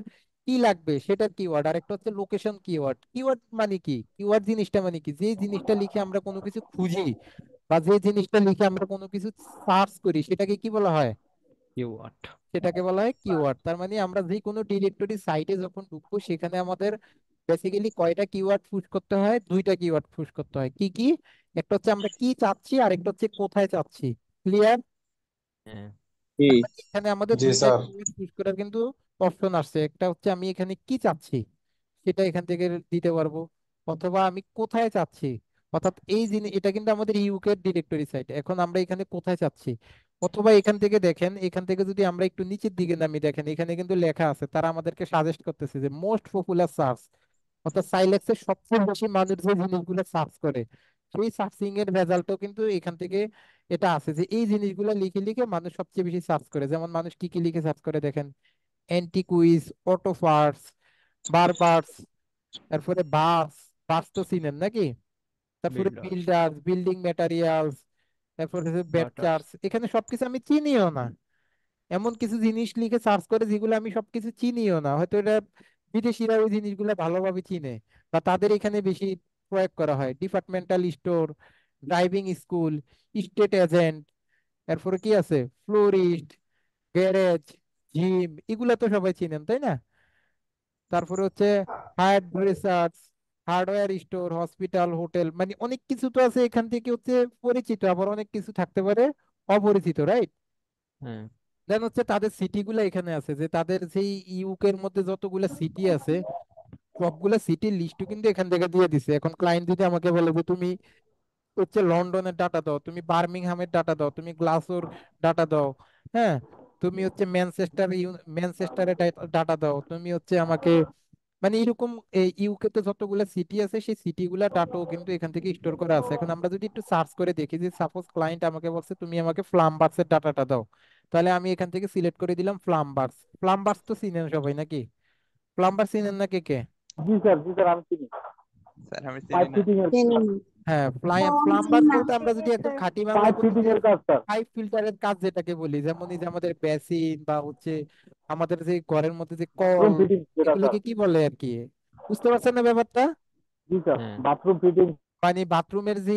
কি লাগবে সেটার কিওয়ার্ড, আর একটা হচ্ছে লোকেশন কিওয়ার্ড। কিওয়ার্ড মানে কি, কিওয়ার্ড জিনিসটা মানে কি, যে জিনিসটা লিখে আমরা কোনো কিছু খুঁজি বা যে জিনিসটা লিখে আমরা কোনো কিছু সার্চ করি, সেটাকে কি বলা হয়? কিওয়ার্ড। সেটাকে বলা হয় কিওয়ার্ড। তার মানে আমরা যে কোনো ডিরেক্টরি সাইটে যখন ঢুকবো, সেখানে আমাদের বেসিক্যালি কয়টা কিওয়ার্ড পুশ করতে হয়? দুইটা কিওয়ার্ড পুশ করতে হয়। কি কি? একটা হচ্ছে আমরা কি চাচ্ছি, আর একটা হচ্ছে কোথায় চাচ্ছি। ক্লিয়ার? হ্যাঁ। জি। তার মানে এখানে আমাদের জি দুইটা স্যার। কিওয়ার্ড চুজ করার কিন্তু অপশন আসছে। একটা হচ্ছে আমি এখানে কি চাচ্ছি সেটা এখান থেকে দিতে পারবো, অথবা আমি কোথায় চাচ্ছি, অর্থাৎ এই জিনিস এটা কিন্তু আমাদের ইউকে ডিরেক্টরি সাইট। এখন আমরা এখানে কোথায় চাচ্ছি, অথবা এখান থেকে দেখেন, এখান থেকে যদি আমরা একটু নিচের দিকে নামি, দেখেন এখানে কিন্তু লেখা আছে, তারা আমাদেরকে সাজেস্ট করতেছে যে মোস্ট পপুলার সার্চ, অর্থাৎ সাইলেক্সে সবচেয়ে বেশি মানুষ যে জিনিসগুলো সার্চ করে, সেই সার্চিং এর রেজাল্টও কিন্তু এখান থেকে এটা আছে, যে এই জিনিসগুলো লিখে লিখে মানুষ সবচেয়ে বেশি সার্চ করে। যেমন মানুষ কি কি লিখে সার্চ করে দেখেন, অ্যান্টিকুইজ, অটো পার্টস, বারবার্স, তারপরে বাস, বাস তো চিনেন নাকি, তারপরে বিল্ডার্স। বিল্ডার্স, বিল্ডিং ম্যাটেরিয়ালস, তারপরে বাটার্স। বেডচার্স। এখানে সবকিছু আমি চিনিও না, এমন কিছু জিনিস লিখে সার্চ করে যেগুলো আমি সবকিছু চিনিও না। হয়তো এটা বিদেশিরা ওই জিনিসগুলো ভালোভাবে চিনে বা তাদের এখানে বেশি প্রয়োগ করা হয়। Departmental store, driving school, state agent, এরপরে কি আছে, ফ্লোরিস্ট, গ্যারেজ, জিম, এগুলা তো সবাই চিনেন তাই না? তারপরে হচ্ছে higher research, hardware store, hospital, hotel, মানে অনেক কিছু তো আছে এখান থেকে হচ্ছে পরিচিত, আবার অনেক কিছু থাকতে পারে অপরিচিত, রাইট? হ্যাঁ। দেন হচ্ছে তাদের সিটি গুলা এখানে আছে, যে তাদের সেই ইউকের মধ্যে যতগুলা সিটি আছে, সবগুলা সিটির লিস্টও কিন্তু এখান থেকে দিয়ে দিছে। এখন ক্লায়েন্ট যদি আমাকে বলে যে তুমি হচ্ছে লন্ডনের ডাটা দাও, তুমি বার্মিংহামের ডাটা দাও, তুমি গ্লাসগোর ডাটা দাও, হ্যাঁ, তুমি হচ্ছে ম্যানচেস্টারের ডাটা দাও, তুমি হচ্ছে আমাকে মানে এরকম ইউকে তে যতগুলা সিটি আছে সেই সিটি গুলা ডাটাও কিন্তু এখান থেকে স্টোর করা আছে। এখন আমরা যদি একটু সার্চ করে দেখি, যে সাপোজ ক্লায়েন্ট আমাকে বলছে তুমি আমাকে ফ্লাম্বার্স এর ডাটাটা দাও, তাহলে আমি এখান থেকে সিলেক্ট করে দিলাম ফ্লাম্বার্স। ফ্লাম্বার্স তো চিনেন সবাই নাকি? প্লাম্বার চিনেন না কে কে? জি স্যার, জি স্যার, আমি চিনি। স্যার আমি চিনি পাইপ না। ফিটিং এর চিনি না। হ্যাঁ, ও আমি চিনি প্লাম্বার্স না। বলতে আমরা যদি একদম খাঁটি বাংলায় পাইপ বলি ফিটিং যে এর কাজ স্যার। পাইপ ফিল্টারের কাজ যেটাকে বলি, যেমন এই যে আমাদের বেসিন বা হচ্ছে আমাদের যে ঘরের মধ্যে যে বাথরুম কল, ফিটিং যেটা স্যার। এগুলোকে কি বলে আর কি, বুঝতে পারছেন না ব্যাপারটা? জি স্যার, হ্যাঁ, বাথরুম ফিটিং, মানে বাথরুমের যে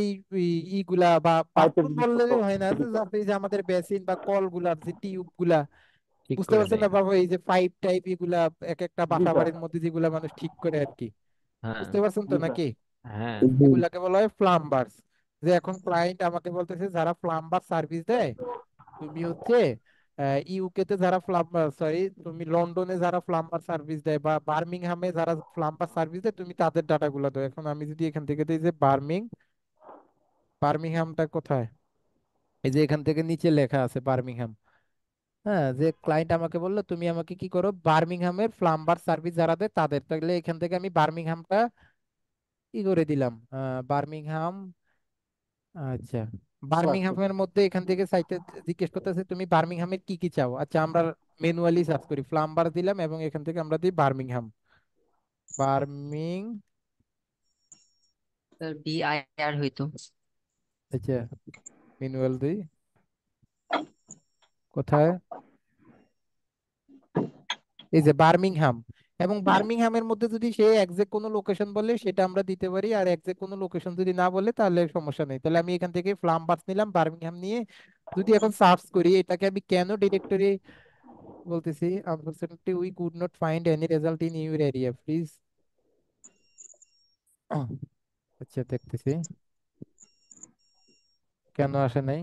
ইগুলা, বা পাইপের বাথরুম বললে জিনিসপত্র। হয় না, যে এই যে আমাদের বেসিন বা কল গুলার যে টিউব গুলা, ঠিক বুঝতে করে পারছেন দেয়। না বাবা? এই যে পাইপ টাইপ এগুলা এক একটা জি বাসা স্যার, বাড়ির মধ্যে যেগুলা মানুষ ঠিক করে আর কি, হ্যাঁ, বুঝতে পারছেন তো জি স্যার। নাকি? হ্যাঁ, জি। এগুলাকে বলা হয় প্লাম্বার্স। যে এখন ক্লায়েন্ট আমাকে বলতেছে যারা প্লাম্বার সার্ভিস দেয়, তুমি হচ্ছে ইউকে তে যারা প্লাম্বার, সরি, তুমি লন্ডনে যারা প্লাম্বার সার্ভিস দেয় বা বার্মিংহামে যারা প্লাম্বার সার্ভিস দেয়, তুমি তাদের ডাটাগুলো দাও। এখন আমি যদি এখান থেকে দিই যে বার্মিংহামটা কোথায়, এই যে এখান থেকে নিচে লেখা আছে বার্মিংহাম। হ্যাঁ, যে ক্লায়েন্ট আমাকে বললো তুমি আমাকে কি করো, বার্মিংহামের প্লাম্বার সার্ভিস যারা দেয় তাদের, তাহলে এখান থেকে আমি বার্মিংহামটা কি করে দিলাম, বার্মিংহাম। আচ্ছা, আচ্ছা। বার্মিংহামের মধ্যে এখান থেকে সাইটে জিজ্ঞেস করতেছে তুমি বার্মিংহামের কি কি চাও। আচ্ছা, আমরা ম্যানুয়ালি সার্চ করি, প্লাম্বার দিলাম এবং এখান থেকে আমরা দিই বার্মিংহাম। বার্মিং, স্যার BIR হইতো। আচ্ছা, ম্যানুয়াল দিই কোথায়, এই যে বার্মিংহাম। এবং বার্মিংহামের মধ্যে যদি সে একজ্যাক্ট কোনো লোকেশন বলে সেটা আমরা দিতে পারি, আর একজ্যাক্ট কোনো লোকেশন যদি না বলে তাহলে সমস্যা নেই। তাহলে আমি এখান থেকে প্লাম্বার্স নিলাম, বার্মিংহাম নিয়ে যদি এখন সার্চ করি, এটাকে আমি কেন ডিরেক্টরি বলতেছি, unfortunately we could not find any result in your area please. আচ্ছা, দেখতেছি কেন আসে নাই।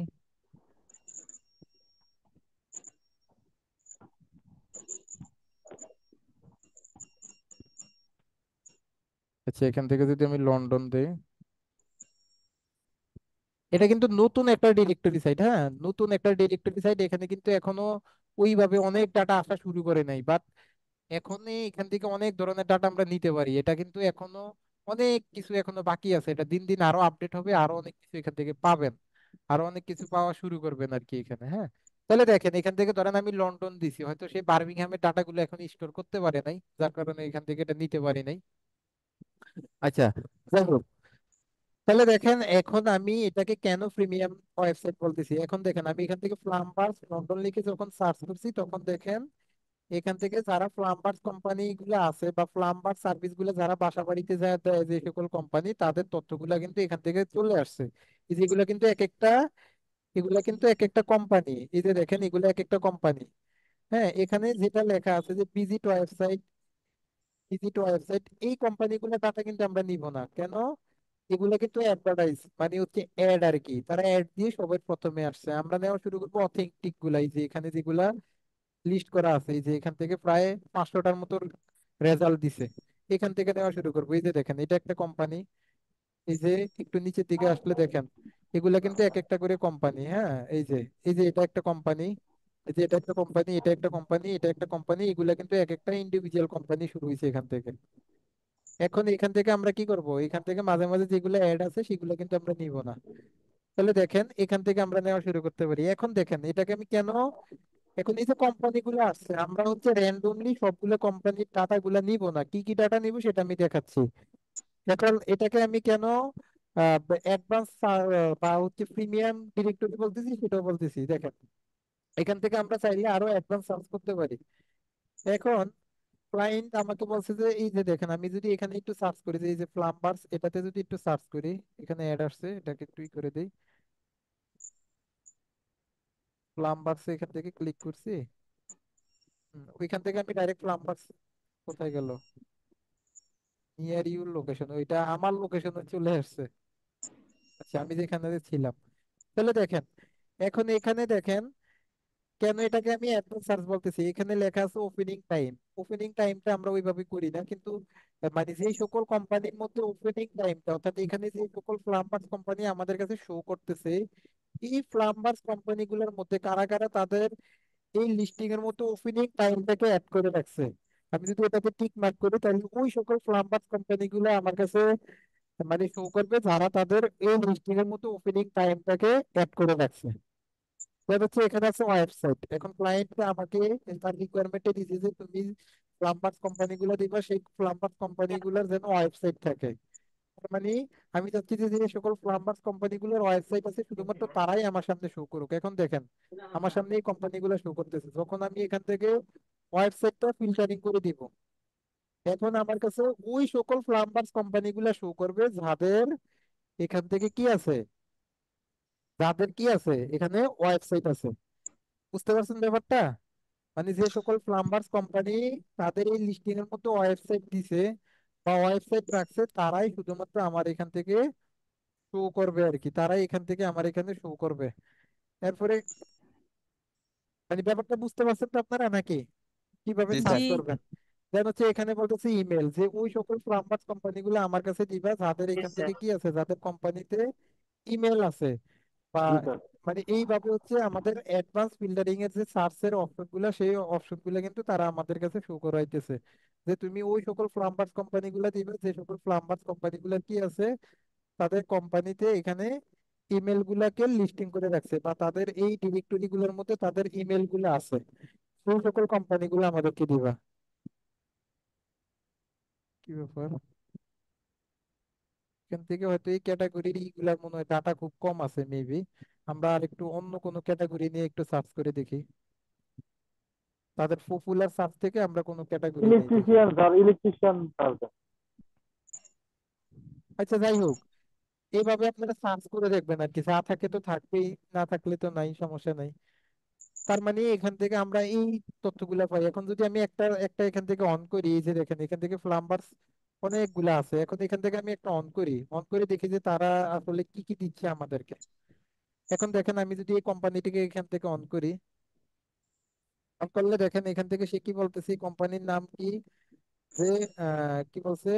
আচ্ছা, এখান থেকে যদি আমি লন্ডন দেই, এটা কিন্তু নতুন একটা ডিরেক্টরি সাইট, হ্যাঁ, নতুন একটা ডিরেক্টরি সাইট। এখানে কিন্তু এখনো ওইভাবে অনেক ডাটা আসা শুরু করে নাই, বাট এখন এখান থেকে অনেক ধরনের ডাটা আমরা নিতে পারি। এটা কিন্তু এখনো অনেক কিছু এখনো বাকি আছে, এটা দিন দিন আরো আপডেট হবে, আরো অনেক কিছু এখান থেকে পাবেন, আরো অনেক কিছু পাওয়া শুরু করবেন আর কি এখানে। হ্যাঁ, তাহলে দেখেন এখান থেকে ধরেন আমি লন্ডন দিছি, হয়তো সেই বার্মিংহামের ডাটাগুলো এখন স্টোর করতে পারে নাই, যার কারণে এখান থেকে এটা নিতে পারি নাই। আচ্ছা, যাই হোক, তাহলে দেখেন এখন আমি এটাকে কেন প্রিমিয়াম ওয়েবসাইট বলতেছি। এখন দেখেন আমি এখান থেকে প্লাম্বার্স লন্ডন লিখে যখন সার্চ করছি, তখন দেখেন এখান থেকে যারা প্লাম্বার্স কোম্পানি গুলো আছে বা প্লাম্বার সার্ভিস গুলো যারা বাসা বাড়িতে যায় দেয়, যে সকল কোম্পানি, তাদের তথ্যগুলা কিন্তু এখান থেকে চলে আসছে। এই যেগুলো কিন্তু এক একটা, এগুলা কিন্তু এক একটা কোম্পানি, এই যে দেখেন এগুলো এক একটা কোম্পানি। হ্যাঁ, এখানে যেটা লেখা আছে যে ভিজিট ওয়েবসাইট, এই কোম্পানিগুলো ডাটা কিন্তু আমরা নিব না কেন, এগুলো কিন্তু অ্যাডভার্টাইজ মানে হচ্ছে অ্যাড আর কি, তারা অ্যাড দিয়ে সবাই প্রথমে আসছে। আমরা নেওয়া শুরু করবো অথেন্টিক গুলাই, যে এখানে যেগুলা লিস্ট করা আছে, এই যে এখান থেকে প্রায় 500টার মতো রেজাল্ট দিছে, এখান থেকে নেওয়া শুরু করবো। এই যে দেখেন এটা একটা কোম্পানি, এই যে একটু নিচের দিকে আসলে দেখেন এগুলা কিন্তু এক একটা করে কোম্পানি। হ্যাঁ, এই যে এটা একটা কোম্পানি, এই যে এটা একটা কোম্পানি, এটা একটা কোম্পানি, এটা একটা কোম্পানি, এগুলা কিন্তু এক একটা ইন্ডিভিজুয়াল কোম্পানি শুরু হয়েছে এখান থেকে। এখন এখান থেকে আমরা কি করব, এখান থেকে মাঝে মাঝে যেগুলো অ্যাড আছে সেগুলো কিন্তু আমরা নিব না। তাহলে দেখেন এখান থেকে আমরা নেওয়া শুরু করতে পারি। এখন দেখেন এটাকে আমি কেন, এখন এই যে কোম্পানি গুলো আসছে, আমরা হচ্ছে র্যান্ডমলি সবগুলো কোম্পানির ডাটা গুলা নিব না, কি কি ডাটা নিব সেটা আমি দেখাচ্ছি। এখন এটাকে আমি কেন অ্যাডভান্স বা হচ্ছে প্রিমিয়াম ডিরেক্টরি বলতেছি, সেটাও বলতেছি। দেখেন এখান থেকে আমরা চাইলে আরো অ্যাডভান্স সার্চ করতে পারি। এখন ক্লায়েন্ট আমাকে বলছে যে এই যে দেখেন আমি যদি এখানে একটু সার্চ করি, যে এই যে প্লাম্বার্স, এটাতে যদি একটু সার্চ করি, এখানে অ্যাড আসছে, এটাকে একটু করে দিই। প্লাম্বার্স এখান থেকে ক্লিক করছি, ওইখান থেকে আমি ডাইরেক্ট প্লাম্বার্স, কোথায় গেল, নিয়ার ইউর লোকেশন, ওইটা আমার লোকেশনে চলে আসছে। আচ্ছা, আমি যেখানে ছিলাম, তাহলে দেখেন এখন এখানে দেখেন কেন এটাকে আমি অ্যাডভান্স সার্চ বলতেছি। এখানে লেখা আছে ওপেনিং টাইম, ওপেনিং টাইমটা আমরা ওইভাবে করি না, কিন্তু মানে যেই সকল কোম্পানির মধ্যে ওপেনিং টাইমটা, অর্থাৎ এখানে যে সকল প্লাম্বার্স কোম্পানি আমাদের কাছে শো করতেছে, এই প্লাম্বার্স কোম্পানিগুলোর মধ্যে কারা কারা তাদের এই লিস্টিং এর মধ্যে ওপেনিং টাইমটাকে অ্যাড করে রাখছে, আমি যদি এটাকে টিক মার্ক করি তাহলে ওই সকল প্লাম্বার্স কোম্পানিগুলো আমার কাছে মানে শো করবে যারা তাদের এই লিস্টিং এর মতো ওপেনিং টাইমটাকে অ্যাড করে রাখছে। এবার হচ্ছে এখানে আছে ওয়েবসাইট। এখন ক্লায়েন্ট আমাকে তার রিকোয়ারমেন্টে দিয়েছে যে তুমি প্লাম্বার্স কোম্পানিগুলো দিবা, সেই প্লাম্বার্স কোম্পানিগুলোর যেন ওয়েবসাইট থাকে। তার মানে আমি চাচ্ছি যে যে সকল প্লাম্বার্স কোম্পানিগুলোর ওয়েবসাইট আছে শুধুমাত্র তারাই আমার সামনে শো করুক। এখন দেখেন আমার সামনে এই কোম্পানিগুলো শো করতেছে, যখন আমি এখান থেকে ওয়েবসাইটটা ফিল্টারিং করে দিব এখন আমার কাছে ওই সকল প্লাম্বার্স কোম্পানিগুলো শো করবে যাদের এখান থেকে কি আছে, যাদের কি আছে এখানে ওয়েবসাইট আছে। বুঝতে পারছেন ব্যাপারটা? মানে যে সকল প্লাম্বার্স কোম্পানি তাদের এই লিস্টিং এর মতো ওয়েবসাইট দিছে বা ওয়েবসাইট রাখছে তারাই শুধুমাত্র আমার এখান থেকে শো করবে আর কি, তারাই এখান থেকে আমার এখানে শো করবে। এরপরে মানে ব্যাপারটা বুঝতে পারছেন তো আপনারা নাকি? কিভাবে জি সার্চ স্যার। জি। করবেন? দেন হচ্ছে এখানে বলতেছে ইমেল, যে ওই সকল প্লাম্বার্স কোম্পানিগুলো আমার কাছে দিবা যাদের এখান থেকে কি আছে, যাদের কোম্পানিতে ইমেল আছে বা জি স্যার। মানে এইভাবে হচ্ছে আমাদের অ্যাডভান্স ফিল্টারিং এর যে সার্চের অপশন গুলা সেই অপশন গুলা কিন্তু তারা আমাদের কাছে শো করাইতেছে যে তুমি ওই সকল প্লাম্বার্স কোম্পানি গুলা দিবে যে সকল প্লাম্বার্স কোম্পানি গুলা কি আছে তাদের কোম্পানিতে এখানে ইমেল গুলাকে লিস্টিং করে রাখছে বা তাদের এই ডিরেক্টরি গুলোর মধ্যে তাদের ইমেল গুলো আছে, সেই সকল কোম্পানি গুলো আমাদেরকে দিবা। কি ব্যাপার, এখান থেকে হয়তো এই ক্যাটাগরির ইগুলার মনে হয় ডাটা খুব কম আছে মেবি। আমরা আর একটু অন্য কোনো ক্যাটাগরি নিয়ে একটু সার্চ করে দেখি, তাদের পপুলার সার্চ থেকে আমরা কোনো ক্যাটাগরি নেই দেখি। Electrician sir, electrician sir. আচ্ছা যাই হোক, এইভাবে আপনারা সার্চ করে দেখবেন আর কি, যা থাকে তো থাকবেই, না থাকলে তো নাই, সমস্যা নাই। তার মানে এখান থেকে আমরা এই তথ্যগুলা পাই। এখন যদি আমি একটা একটা এখান থেকে অন করি, এই যে দেখেন এখান থেকে প্লাম্বার্স অনেকগুলা আছে, এখন এখান থেকে আমি একটা অন করে দেখি যে তারা আসলে কি কি দিচ্ছে আমাদেরকে। এখন দেখেন আমি যদি এই কোম্পানিটিকে এখান থেকে অন করি, অন করলে দেখেন এখান থেকে সে কি বলতেছে, কোম্পানির নাম কি, যে কি বলছে,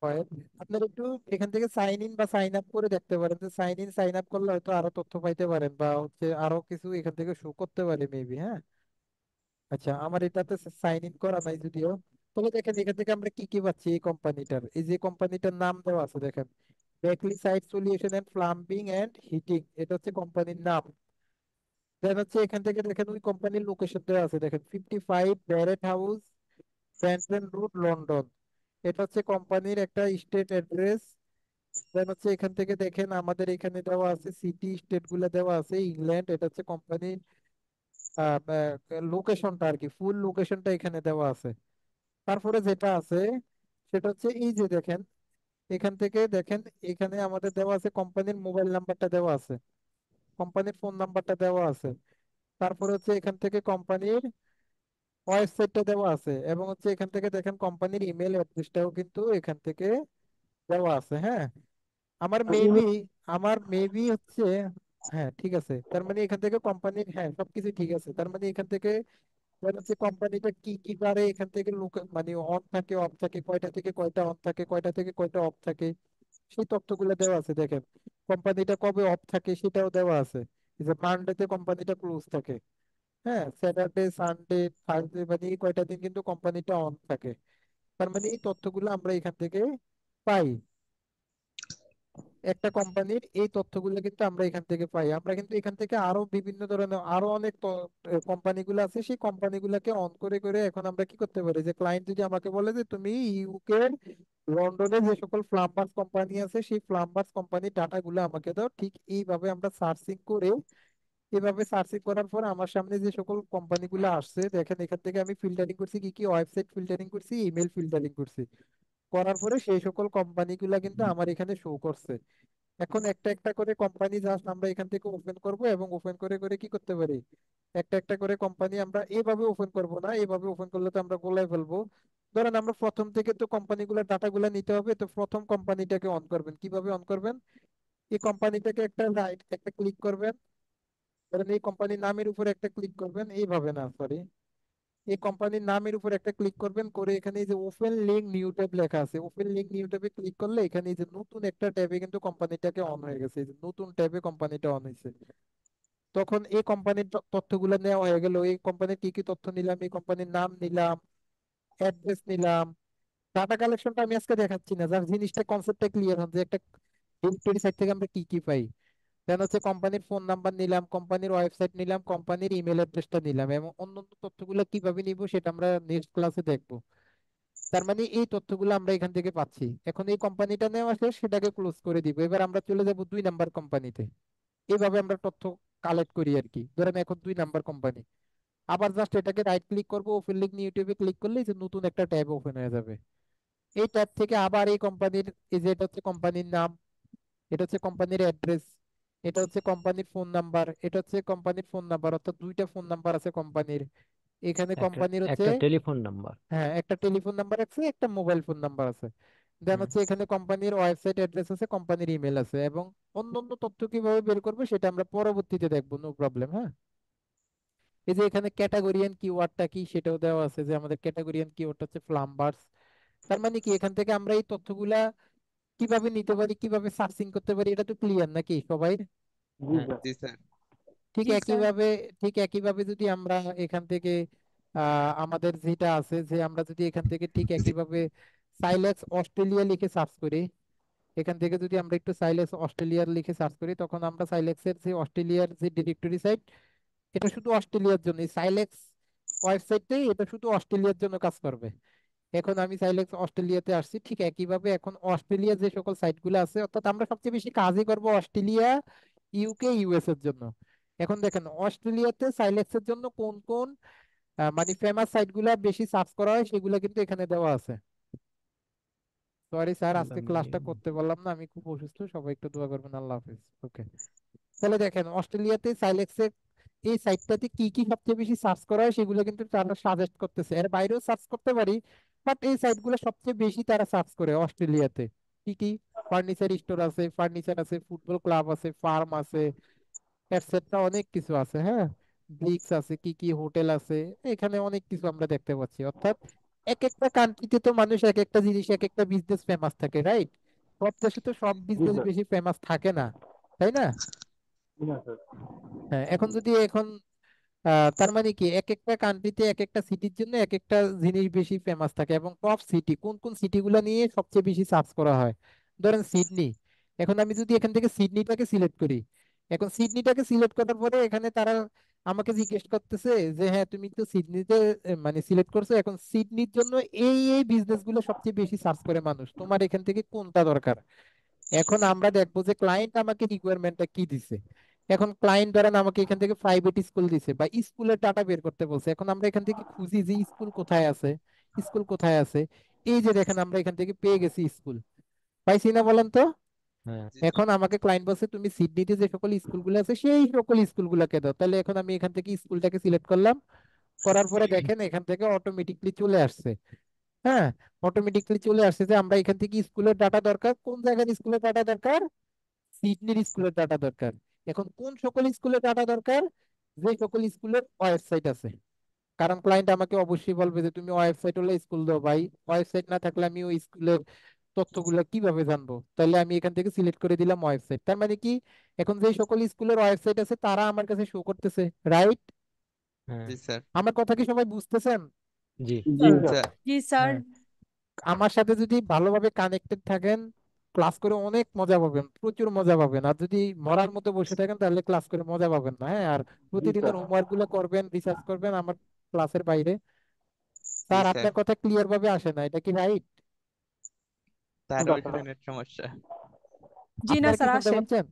হয় আপনার একটু এখান থেকে সাইন ইন বা সাইন আপ করে দেখতে পারেন, যে সাইন ইন সাইন আপ করলে হয়তো আরো তথ্য পাইতে পারেন বা হচ্ছে আরো কিছু এখান থেকে শো করতে পারে মেবি। হ্যাঁ, আচ্ছা আমার এটাতে সাইন ইন করা নাই যদিও। তবে দেখেন এখান থেকে আমরা কি কি পাচ্ছি, এই কোম্পানিটার, এই যে কোম্পানিটার নাম দেওয়া আছে দেখেন, Beckley site solution and plumbing and heating, এটা হচ্ছে কোম্পানির নাম। দেন হচ্ছে এখান থেকে দেখেন ওই কোম্পানির লোকেশন দেওয়া আছে, দেখেন 55 Barrett house, Banton road, London. এটা হচ্ছে কোম্পানির একটা স্টেট অ্যাড্রেস। দেন হচ্ছে এখান থেকে দেখেন আমাদের এখানে দেওয়া আছে সিটি স্টেট গুলা দেওয়া আছে, ইংল্যান্ড, এটা হচ্ছে কোম্পানির লোকেশনটা আর কি, ফুল লোকেশনটা এখানে দেওয়া আছে। তারপরে যেটা আছে সেটা হচ্ছে এই যে দেখেন এখান থেকে দেখেন এখানে আমাদের দেওয়া আছে কোম্পানির মোবাইল নাম্বারটা দেওয়া আছে, কোম্পানির ফোন নাম্বারটা দেওয়া আছে। তারপরে হচ্ছে এখান থেকে কোম্পানির ওয়েবসাইটটা দেওয়া আছে এবং হচ্ছে এখান থেকে দেখেন কোম্পানির ইমেল অ্যাড্রেসটাও কিন্তু এখান থেকে দেওয়া আছে। হ্যাঁ, আমার মেবি আমার মেবি হচ্ছে, হ্যাঁ ঠিক আছে, তার মানে এখান থেকে কোম্পানির, হ্যাঁ সবকিছু ঠিক আছে। তার মানে এখান থেকে ধরেন হচ্ছে কোম্পানিটা কি কি পারে এখান থেকে লোক মানে অন থাকে অফ থাকে, কয়টা থেকে কয়টা অন থাকে, কয়টা থেকে কয়টা অফ থাকে, সেই তথ্যগুলো দেওয়া আছে। দেখেন কোম্পানিটা কবে অফ থাকে সেটাও দেওয়া আছে, এই যে মানডেতে কোম্পানিটা ক্লোজ থাকে, হ্যাঁ স্যাটারডে সানডে থার্সডে মানে এই কয়টা দিন কিন্তু কোম্পানিটা অন থাকে। তার মানে এই তথ্যগুলো আমরা এখান থেকে পাই, একটা কোম্পানির এই তথ্যগুলো কিন্তু আমরা এখান থেকে পাই। আমরা কিন্তু এখান থেকে আরো বিভিন্ন ধরনের আরো অনেক কোম্পানিগুলো আছে, সেই কোম্পানিগুলোকে অন করে করে এখন আমরা কি করতে পারি, যে ক্লায়েন্ট যদি আমাকে বলে যে তুমি ইউকে লন্ডনে যে সকল প্লাম্বার্স কোম্পানি আছে সেই প্লাম্বার্স কোম্পানির ডাটাগুলো আমাকে দাও, ঠিক এইভাবে আমরা সার্চিং করে, এভাবে সার্চিং করার পর আমার সামনে যে সকল কোম্পানিগুলো আসছে দেখেন এখান থেকে আমি ফিল্টারিং করছি, কি কি ওয়েবসাইট ফিল্টারিং করছি, ইমেল ফিল্টারিং করছি, করার পরে সেই সকল কোম্পানিগুলো কিন্তু আমার এখানে শো করছে। এখন একটা একটা করে কোম্পানি জাস্ট আমরা এখান থেকে ওপেন করব এবং ওপেন করে করে কি করতে পারি, একটা একটা করে কোম্পানি আমরা এভাবে ওপেন করব না, এভাবে ওপেন করলে তো আমরা গোলায় ফেলবো। ধরেন আমরা প্রথম থেকে তো কোম্পানিগুলোর ডাটাগুলো নিতে হবে, তো প্রথম কোম্পানিটাকে অন করবেন, কিভাবে অন করবেন, এই কোম্পানিটাকে একটা রাইট একটা ক্লিক করবেন, ধরেন এই কোম্পানির নামের উপর একটা ক্লিক করবেন, এইভাবে না সরি, এই কোম্পানির নামের উপর একটা ক্লিক করবেন, করে এখানে এই যে ওপেন লিঙ্ক নিউ ট্যাব লেখা আছে, ওপেন লিঙ্ক নিউ ট্যাবে ক্লিক করলে এখানে এই যে নতুন একটা ট্যাবে কিন্তু কোম্পানিটাকে অন হয়ে গেছে, এই যে নতুন ট্যাবে কোম্পানিটা অন হয়েছে। তখন এই কোম্পানির তথ্যগুলো নেওয়া হয়ে গেল, এই কোম্পানির কি কি তথ্য নিলাম, এই কোম্পানির নাম নিলাম, অ্যাড্রেস নিলাম। ডাটা কালেকশনটা আমি আজকে দেখাচ্ছি না, যার জিনিসটা কনসেপ্টটা ক্লিয়ার হন যে একটা ডিরেক্টরি সাইট থেকে আমরা কি কি পাই। দেন হচ্ছে কোম্পানির ফোন নাম্বার নিলাম, কোম্পানির ওয়েবসাইট নিলাম, কোম্পানির ইমেল অ্যাড্রেসটা নিলাম, এবং অন্যান্য তথ্যগুলো কিভাবে নিব সেটা আমরা নেক্সট ক্লাসে দেখবো। তার মানে এই তথ্যগুলো আমরা এখান থেকে পাচ্ছি। এখন এই কোম্পানিটা নেওয়া শেষ, সেটাকে ক্লোজ করে দিব। এবার আমরা চলে যাব 2 নাম্বার কোম্পানিতে। এইভাবে আমরা তথ্য কালেক্ট করি আর কি। ধরেন এখন 2 নাম্বার কোম্পানি, আবার জাস্ট এটাকে রাইট ক্লিক করবো, ওপেন লিঙ্ক ইউটিউবে ক্লিক করলে যে নতুন একটা ট্যাব ওপেন হয়ে যাবে। এই ট্যাব থেকে আবার এই কোম্পানির, এই যে এটা হচ্ছে কোম্পানির নাম, এটা হচ্ছে কোম্পানির অ্যাড্রেস, এটা হচ্ছে কোম্পানির ফোন নাম্বার, এটা হচ্ছে কোম্পানির ফোন নাম্বার, অর্থাৎ 2টা ফোন নাম্বার আছে কোম্পানির। এখানে একটা কোম্পানির হচ্ছে, একটা টেলিফোন নাম্বার। হ্যাঁ, একটা টেলিফোন নাম্বার আছে, একটা মোবাইল ফোন নাম্বার আছে। দেন হুম। হচ্ছে এখানে কোম্পানির ওয়েবসাইট অ্যাড্রেস আছে, কোম্পানির ইমেল আছে, এবং অন্যান্য তথ্য কিভাবে বের করবো সেটা আমরা পরবর্তীতে দেখবো, নো প্রবলেম। হ্যাঁ, এই যে এখানে ক্যাটাগরিয়ান কিওয়ার্ডটা কি সেটাও দেওয়া আছে, যে আমাদের ক্যাটাগরিয়ান কিওয়ার্ড হচ্ছে প্লাম্বারস। তার মানে কি এখান থেকে আমরা এই তথ্যগুলা কিভাবে নিতে পারি, কিভাবে সার্চিং করতে পারি, এটা তো ক্লিয়ার নাকি সবাই? জি হ্যাঁ। স্যার। জি স্যার। ঠিক জি স্যার। একইভাবে, ঠিক একইভাবে যদি আমরা এখান থেকে আমাদের যেটা আছে, যে আমরা যদি এখান থেকে ঠিক জি একইভাবে সাইলেক্স অস্ট্রেলিয়া লিখে সার্চ করি, এখান থেকে যদি আমরা একটু সাইলেক্স অস্ট্রেলিয়ার লিখে সার্চ করি, তখন আমরা সাইলেক্সের যে অস্ট্রেলিয়ার যে ডিরেক্টরি সাইট, এটা শুধু অস্ট্রেলিয়ার জন্য, সাইলেক্স ওয়েবসাইটটাই এটা শুধু অস্ট্রেলিয়ার জন্য কাজ করবে। এখন আমি সাইলেক্স অস্ট্রেলিয়াতে আসছি, ঠিক একইভাবে এখন অস্ট্রেলিয়া যে সকল সাইটগুলো আছে, অর্থাৎ আমরা সবচেয়ে বেশি কাজই করব অস্ট্রেলিয়া, ইউকে, ইউএস এর জন্য। এখন দেখেন অস্ট্রেলিয়াতে সাইলেক্সের জন্য কোন কোন মানে ফেমাস সাইটগুলো বেশি সার্চ করা হয় সেগুলো কিন্তু এখানে দেওয়া আছে। সরি স্যার, আজকে ক্লাসটা করতে পারলাম না, আমি খুব অসুস্থ, সবাই একটু দোয়া করবেন। আল্লাহ হাফিজ। ওকে, তাহলে দেখেন অস্ট্রেলিয়াতে সাইলেক্সে এই সাইটটাতে কি কি সবচেয়ে বেশি সার্চ করা হয় সেগুলো কিন্তু তারা সাজেস্ট করতেছে। এর বাইরেও সার্চ করতে পারি, বাট এই সাইটগুলো সবচেয়ে বেশি তারা সার্চ করে অস্ট্রেলিয়াতে। কি কি? ফার্নিচার স্টোর আছে, ফার্নিচার আছে, ফুটবল ক্লাব আছে, ফার্ম আছে, এটসেট্রা, অনেক কিছু আছে। হ্যাঁ, ব্রিক্স আছে, কি কি হোটেল আছে, এখানে অনেক কিছু আমরা দেখতে পাচ্ছি। অর্থাৎ এক একটা কান্ট্রিতে তো মানুষ এক একটা জিনিস, এক একটা বিজনেস ফেমাস থাকে, রাইট? সব দেশে তো সব জি বিজনেস স্যার। বেশি ফেমাস থাকে না, তাই না? না স্যার। হ্যাঁ, এখন যদি এখন তার মানে কি এক একটা কান্ট্রিতে এক একটা সিটির জন্য এক একটা জিনিস বেশি ফেমাস থাকে, এবং টপ সিটি কোন কোন সিটিগুলো নিয়ে সবচেয়ে বেশি সার্চ করা হয়। ধরেন সিডনি, এখন আমি যদি এখান থেকে সিডনিটাকে সিলেক্ট করি, এখন সিডনিটাকে সিলেক্ট করার পরে এখানে তারা আমাকে জিজ্ঞেস করতেছে যে হ্যাঁ তুমি তো সিডনিতে মানে সিলেক্ট করছো, এখন সিডনির জন্য এই এই বিজনেস গুলো সবচেয়ে বেশি সার্চ করে মানুষ, তোমার এখান থেকে কোনটা দরকার। এখন আমরা দেখবো যে ক্লায়েন্ট আমাকে রিকোয়ারমেন্টটা কি দিছে। এখন ক্লায়েন্ট ধরেন আমাকে এখান থেকে প্রাইভেট স্কুল দিছে বা স্কুলের ডাটা বের করতে বলছে, এখন আমরা এখান থেকে খুঁজি যে স্কুল কোথায় আছে, স্কুল কোথায় আছে। এই যে দেখেন আমরা এখান থেকে পেয়ে গেছি স্কুল, পাইছি না বলেন তো? হ্যাঁ। জি স্যার। এখন আমাকে ক্লায়েন্ট বলছে তুমি সিডনিতে যে সকল স্কুলগুলো আছে সেই সকল স্কুলগুলোকে দাও। তাহলে এখন আমি এখান থেকে স্কুলটাকে সিলেক্ট করলাম, করার পরে দেখেন এখান থেকে অটোমেটিকলি চলে আসছে। হ্যাঁ, অটোমেটিকলি চলে আসছে যে আমরা এখান থেকে স্কুলের ডাটা দরকার, কোন জায়গার স্কুলের ডাটা দরকার, সিডনির স্কুলের ডাটা দরকার। এখন কোন সকল স্কুলের ডাটা দরকার, যে সকল স্কুলের ওয়েবসাইট আছে। কারণ ক্লায়েন্ট আমাকে অবশ্যই বলবে যে তুমি ওয়েবসাইট হলে স্কুল দাও ভাই, ওয়েবসাইট না থাকলে আমি ওই স্কুলের তথ্যগুলো কিভাবে জানবো। তাহলে আমি এখান থেকে সিলেক্ট করে দিলাম ওয়েবসাইট। তার মানে কি এখন যে সকল স্কুলের ওয়েবসাইট আছে তারা আমার কাছে শো করতেছে, রাইট? হ্যাঁ। জি স্যার। আমার কথা কি সবাই বুঝতেছেন? জি। জি জি স্যার। স্যার। জি স্যার। হ্যাঁ, আমার সাথে যদি ভালোভাবে কানেক্টেড থাকেন, ক্লাস করে অনেক মজা পাবেন, প্রচুর মজা পাবেন। আর যদি মরার মতো বসে থাকেন তাহলে ক্লাস করে মজা পাবেন না। হ্যাঁ, আর জি স্যার। প্রতিদিনের হোমওয়ার্ক গুলো করবেন, রিসার্চ করবেন আমার ক্লাসের বাইরে। জি স্যার স্যার। আপনার কথা ক্লিয়ার ভাবে আসে না, এটা কি রাইট? তার কোনটা স্যার? ওইখানে নেট সমস্যা। জি না আপনারা কি স্যার, শুনতে আসে। পাচ্ছেন?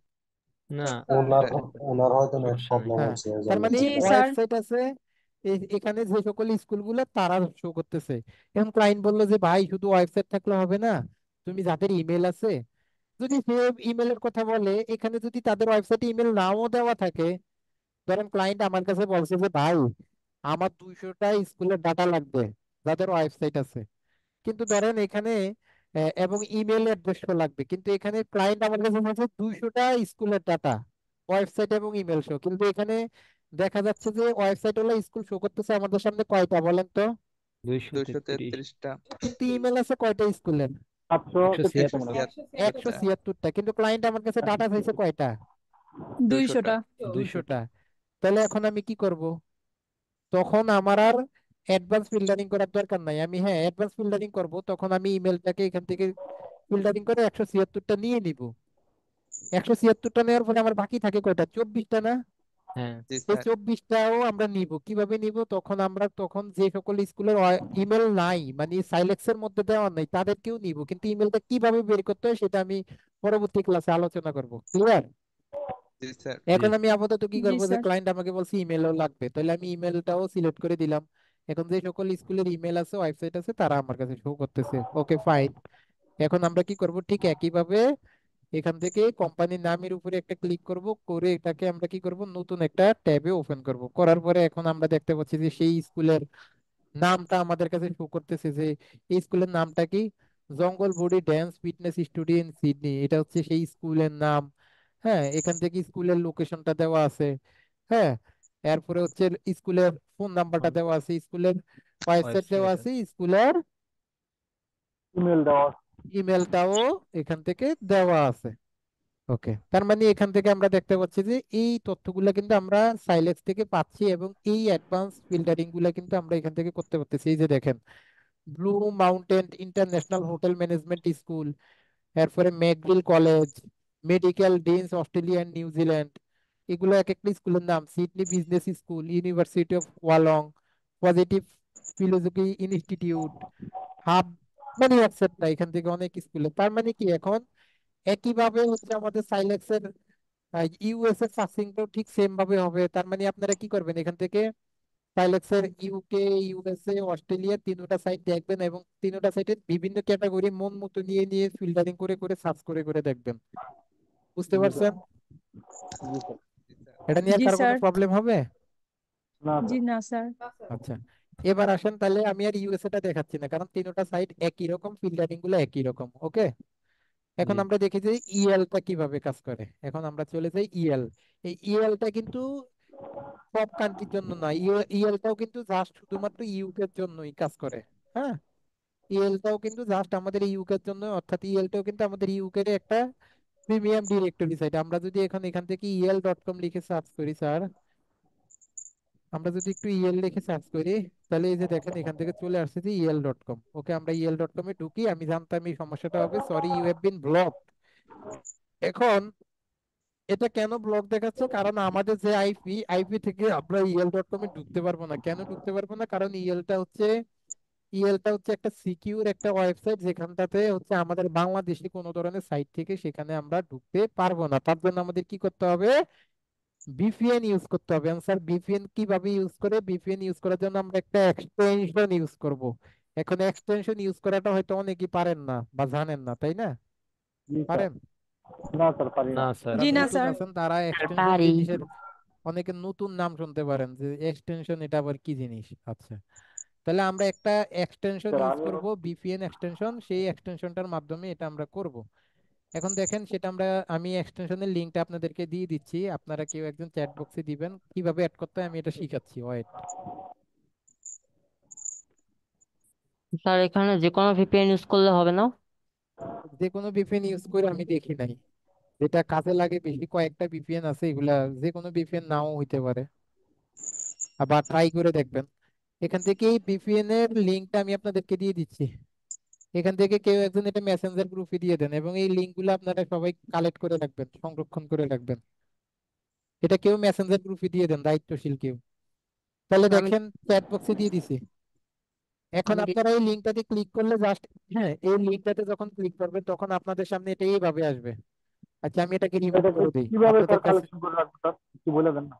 না, ওনার এটা ওনার হয়তো নেট সমস্যা নাই। প্রবলেম হ্যাঁ, হচ্ছে তার এজন্য মানে জি হচ্ছে। স্যার। ওয়েবসাইট আছে, এখানে যে সকল স্কুলগুলো তারা শো করতেছে। এখন ক্লায়েন্ট বললো যে ভাই শুধু ওয়েবসাইট থাকলে হবে না, তুমি যাদের ইমেল আছে, যদি সে ইমেলের কথা বলে, এখানে যদি তাদের ওয়েবসাইটে ইমেল নাও দেওয়া থাকে, ধরেন ক্লায়েন্ট আমার কাছে বলছে যে ভাই আমার 200টা স্কুলের ডাটা লাগবে যাদের ওয়েবসাইট আছে, কিন্তু ধরেন এখানে এবং ইমেল অ্যাড্রেসও লাগবে, কিন্তু এখানে ক্লায়েন্ট আমার কাছে বলছে 200টা স্কুলের ডাটা, ওয়েবসাইট এবং ইমেল শো, কিন্তু এখানে দেখা যাচ্ছে যে ওয়েবসাইট হলো স্কুল শো করতেছে আমাদের সামনে কয়টা বলেন তো, 233। 233টা। কিন্তু ইমেল আছে কয়টা স্কুলের, 773 মনে হয়। 176টা। 176টা, কিন্তু ক্লায়েন্ট আমার কাছে ডাটা চাইছে কয়টা, 200টা। 200টা। 200টা। তাহলে এখন আমি কি করব? তখন আমার আর অ্যাডভান্স ফিল্টারিং করার দরকার নাই। আমি হ্যাঁ অ্যাডভান্স ফিল্টারিং করব, তখন আমি ইমেলটাকে এখান থেকে ফিল্টারিং করে 176টা নিয়ে নিব। 176টা নেওয়ার পরে আমার বাকি থাকে কয়টা? 24টা না? হ্যাঁ। জি এই স্যার। 24টাও আমরা নিব। কিভাবে নিব? তখন আমরা তখন যে সকল স্কুলের ইমেল নাই, মানে সাইলেক্সের মধ্যে দেওয়া নাই, তাদেরকেও নিব। কিন্তু ইমেলটা কিভাবে বের করতে হয় সেটা আমি পরবর্তী ক্লাসে আলোচনা করব। ক্লিয়ার? জি স্যার। জি। এখন আমি আপাতত কি জি করবো, যে স্যার। ক্লায়েন্ট আমাকে বলছে ইমেলও লাগবে, তাহলে আমি ইমেলটাও সিলেক্ট করে দিলাম। এখন যে সকল স্কুলের ইমেল আছে, ওয়েবসাইট আছে, তারা আমার কাছে শো করতেছে। Okay fine. এখন আমরা কি করব, ঠিক একইভাবে এখান থেকে কোম্পানির নামের উপরে একটা ক্লিক করব, করে এটাকে আমরা কি করব, নতুন একটা ট্যাবে ওপেন করব। করার পরে এখন আমরা দেখতে পাচ্ছি যে সেই স্কুলের নামটা আমাদের কাছে শো করতেছে, যে এই স্কুলের নামটা কি, জঙ্গলবুড়ি dance fitness studio in Sydney, এটা হচ্ছে সেই স্কুলের নাম। হ্যাঁ, এখান থেকে স্কুলের লোকেশনটা দেওয়া আছে। হ্যাঁ, এরপরে হচ্ছে স্কুলের ফোন নাম্বারটা দেওয়া আছে, স্কুলের ওয়েবসাইট দেওয়া ওয়েবসাইট। আছে, স্কুলের ইমেল দেওয়া। ইমেলটাও এখান থেকে দেওয়া আছে। ওকে, তার মানে এখান থেকে আমরা দেখতে পাচ্ছি যে এই তথ্যগুলো কিন্তু আমরা সাইলেক্স থেকে পাচ্ছি, এবং এই অ্যাডভান্স ফিল্টারিং গুলা কিন্তু আমরা এখান থেকে করতে পারতেছি। এই যে দেখেন, blue mountain international hotel management school, এরপরে McGill college, medical deans Australia and New Zealand, এগুলো এক একটা স্কুলের নাম। Sydney business school, university of ওয়ালং, পজিটিভ ফিলোসফি ইনস্টিটিউট, হাব, মানে এটসেট্রা, এখান থেকে অনেক স্কুলে। তার মানে কি, এখন একইভাবে হচ্ছে আমাদের সাইলেক্সের ইউএস এর সার্চিংটাও ঠিক সেম ভাবে হবে। তার মানে আপনারা কি করবেন, এখান থেকে সাইলেক্সের ইউকে, ইউএসএ, অস্ট্রেলিয়া তিনোটা সাইট দেখবেন, এবং তিনোটা সাইটের বিভিন্ন ক্যাটাগরি মন মতো নিয়ে নিয়ে ফিল্টারিং করে করে সার্চ করে করে দেখবেন। বুঝতে জি স্যার। পারছেন? জি স্যার। জি স্যার। এটা নিয়ে আর জি কারো কোনো স্যার। প্রবলেম হবে? না জি স্যার। না স্যার। আচ্ছা, এবার আসেন তাহলে, আমি আর ইউএসএ টা দেখাচ্ছি না, কারণ তিনোটা সাইট একই রকম, ফিল্টারিং গুলো একই রকম। ওকে, জি। এখন আমরা দেখি যে ইএলটা কিভাবে কাজ করে। এখন আমরা চলে যাই ইএল। এই ইএলটা কিন্তু সব কান্ট্রির জন্য না, ইএলটাও কিন্তু জাস্ট শুধুমাত্র ইউকে এর জন্যই কাজ করে। হ্যাঁ, ইএলটাও কিন্তু জাস্ট আমাদের ইউকে এর জন্য, অর্থাৎ ইএলটাও কিন্তু আমাদের ইউকে এর একটা প্রিমিয়াম ডিরেক্টরি সাইট। আমরা যদি এখন এখান থেকে el.com লিখে সার্চ করি স্যার, আমরা যদি একটু ইএল লিখে সার্চ করি, তাহলে এই যে দেখেন এখান থেকে চলে আসছে যে el.com। ওকে, আমরা el.com এ ঢুকি। আমি জানতাম এই সমস্যাটা হবে, sorry, you have been blocked. এখন এটা কেন ব্লক দেখাচ্ছে, কারণ আমাদের যে আইপি থেকে আমরা el.com এ ঢুকতে পারবো না। কেন ঢুকতে পারবো না? কারণ ইএলটা হচ্ছে একটা সিকিউর একটা ওয়েবসাইট, যেখানটাতে হচ্ছে আমাদের বাংলাদেশি কোনো ধরনের সাইট থেকে সেখানে আমরা ঢুকতে পারবো না। তার জন্য আমাদের কি করতে হবে, ভিপিএন ইউজ করতে হবে। স্যার ভিপিএন কিভাবে ইউজ করে? ভিপিএন ইউজ করার জন্য আমরা একটা এক্সটেনশন ইউজ করব। এখন এক্সটেনশন ইউজ করাটা হয়তো অনেকেই পারেন না বা জানেন না, তাই না? জি স্যার। পারেন? না স্যার, পারি না না। স্যার। যারা জি না নতুন স্যার। আছেন তারা এক্সটেনশন পারি। জিনিসের অনেকে নতুন নাম শুনতে পারেন, যে এক্সটেনশন এটা আবার কি জিনিস। আচ্ছা, তাহলে আমরা একটা এক্সটেনশন স্যার ইউজ আমি করব, ভিপিএন এক্সটেনশন। সেই এক্সটেনশনটার মাধ্যমে এটা আমরা করব। এখন দেখেন সেটা আমরা, আমি এক্সটেনশনের লিংকটা আপনাদেরকে দিয়ে দিচ্ছি, আপনারা কেউ একজন চ্যাট বক্সে দিবেন, কিভাবে অ্যাড করতে হয় আমি এটা শিখাচ্ছি। ওয়েট, স্যার এখানে যে কোনো ভিপিএন ইউজ করলে হবে না? যে কোনো ভিপিএন ইউজ করে আমি দেখি নাই, যেটা কাজে লাগে বেশি কয়েকটা ভিপিএন আছে, এগুলা যে কোনো ভিপিএন নাও হইতে পারে, আবার ট্রাই করে দেখবেন। এখান থেকে এই ভিপিএন এর লিংকটা আমি আপনাদেরকে দিয়ে দিচ্ছি। এখান থেকে কেউ একজন এটা মেসেঞ্জার গ্রুপে দিয়ে দেন, এবং এই লিঙ্কগুলো আপনারা সবাই কালেক্ট করে রাখবেন, সংরক্ষণ করে রাখবেন। এটা কেউ মেসেঞ্জার গ্রুপে দিয়ে দেন, দায়িত্বশীল কেউ। তাহলে আমি দেখেন চ্যাট বক্সে দিয়ে দিছি। এখন আমি আপনারা এই লিঙ্কটাতে ক্লিক করলে জাস্ট, হ্যাঁ এই লিঙ্কটাতে যখন ক্লিক করবেন তখন আপনাদের সামনে এটা এইভাবে আসবে। আচ্ছা, আমি এটাকে রিমুভ এটাকে করে দিই কিভাবে আপনাদের স্যার কাছে। কালেকশন করে রাখবো স্যার, একটু বলে দেন না।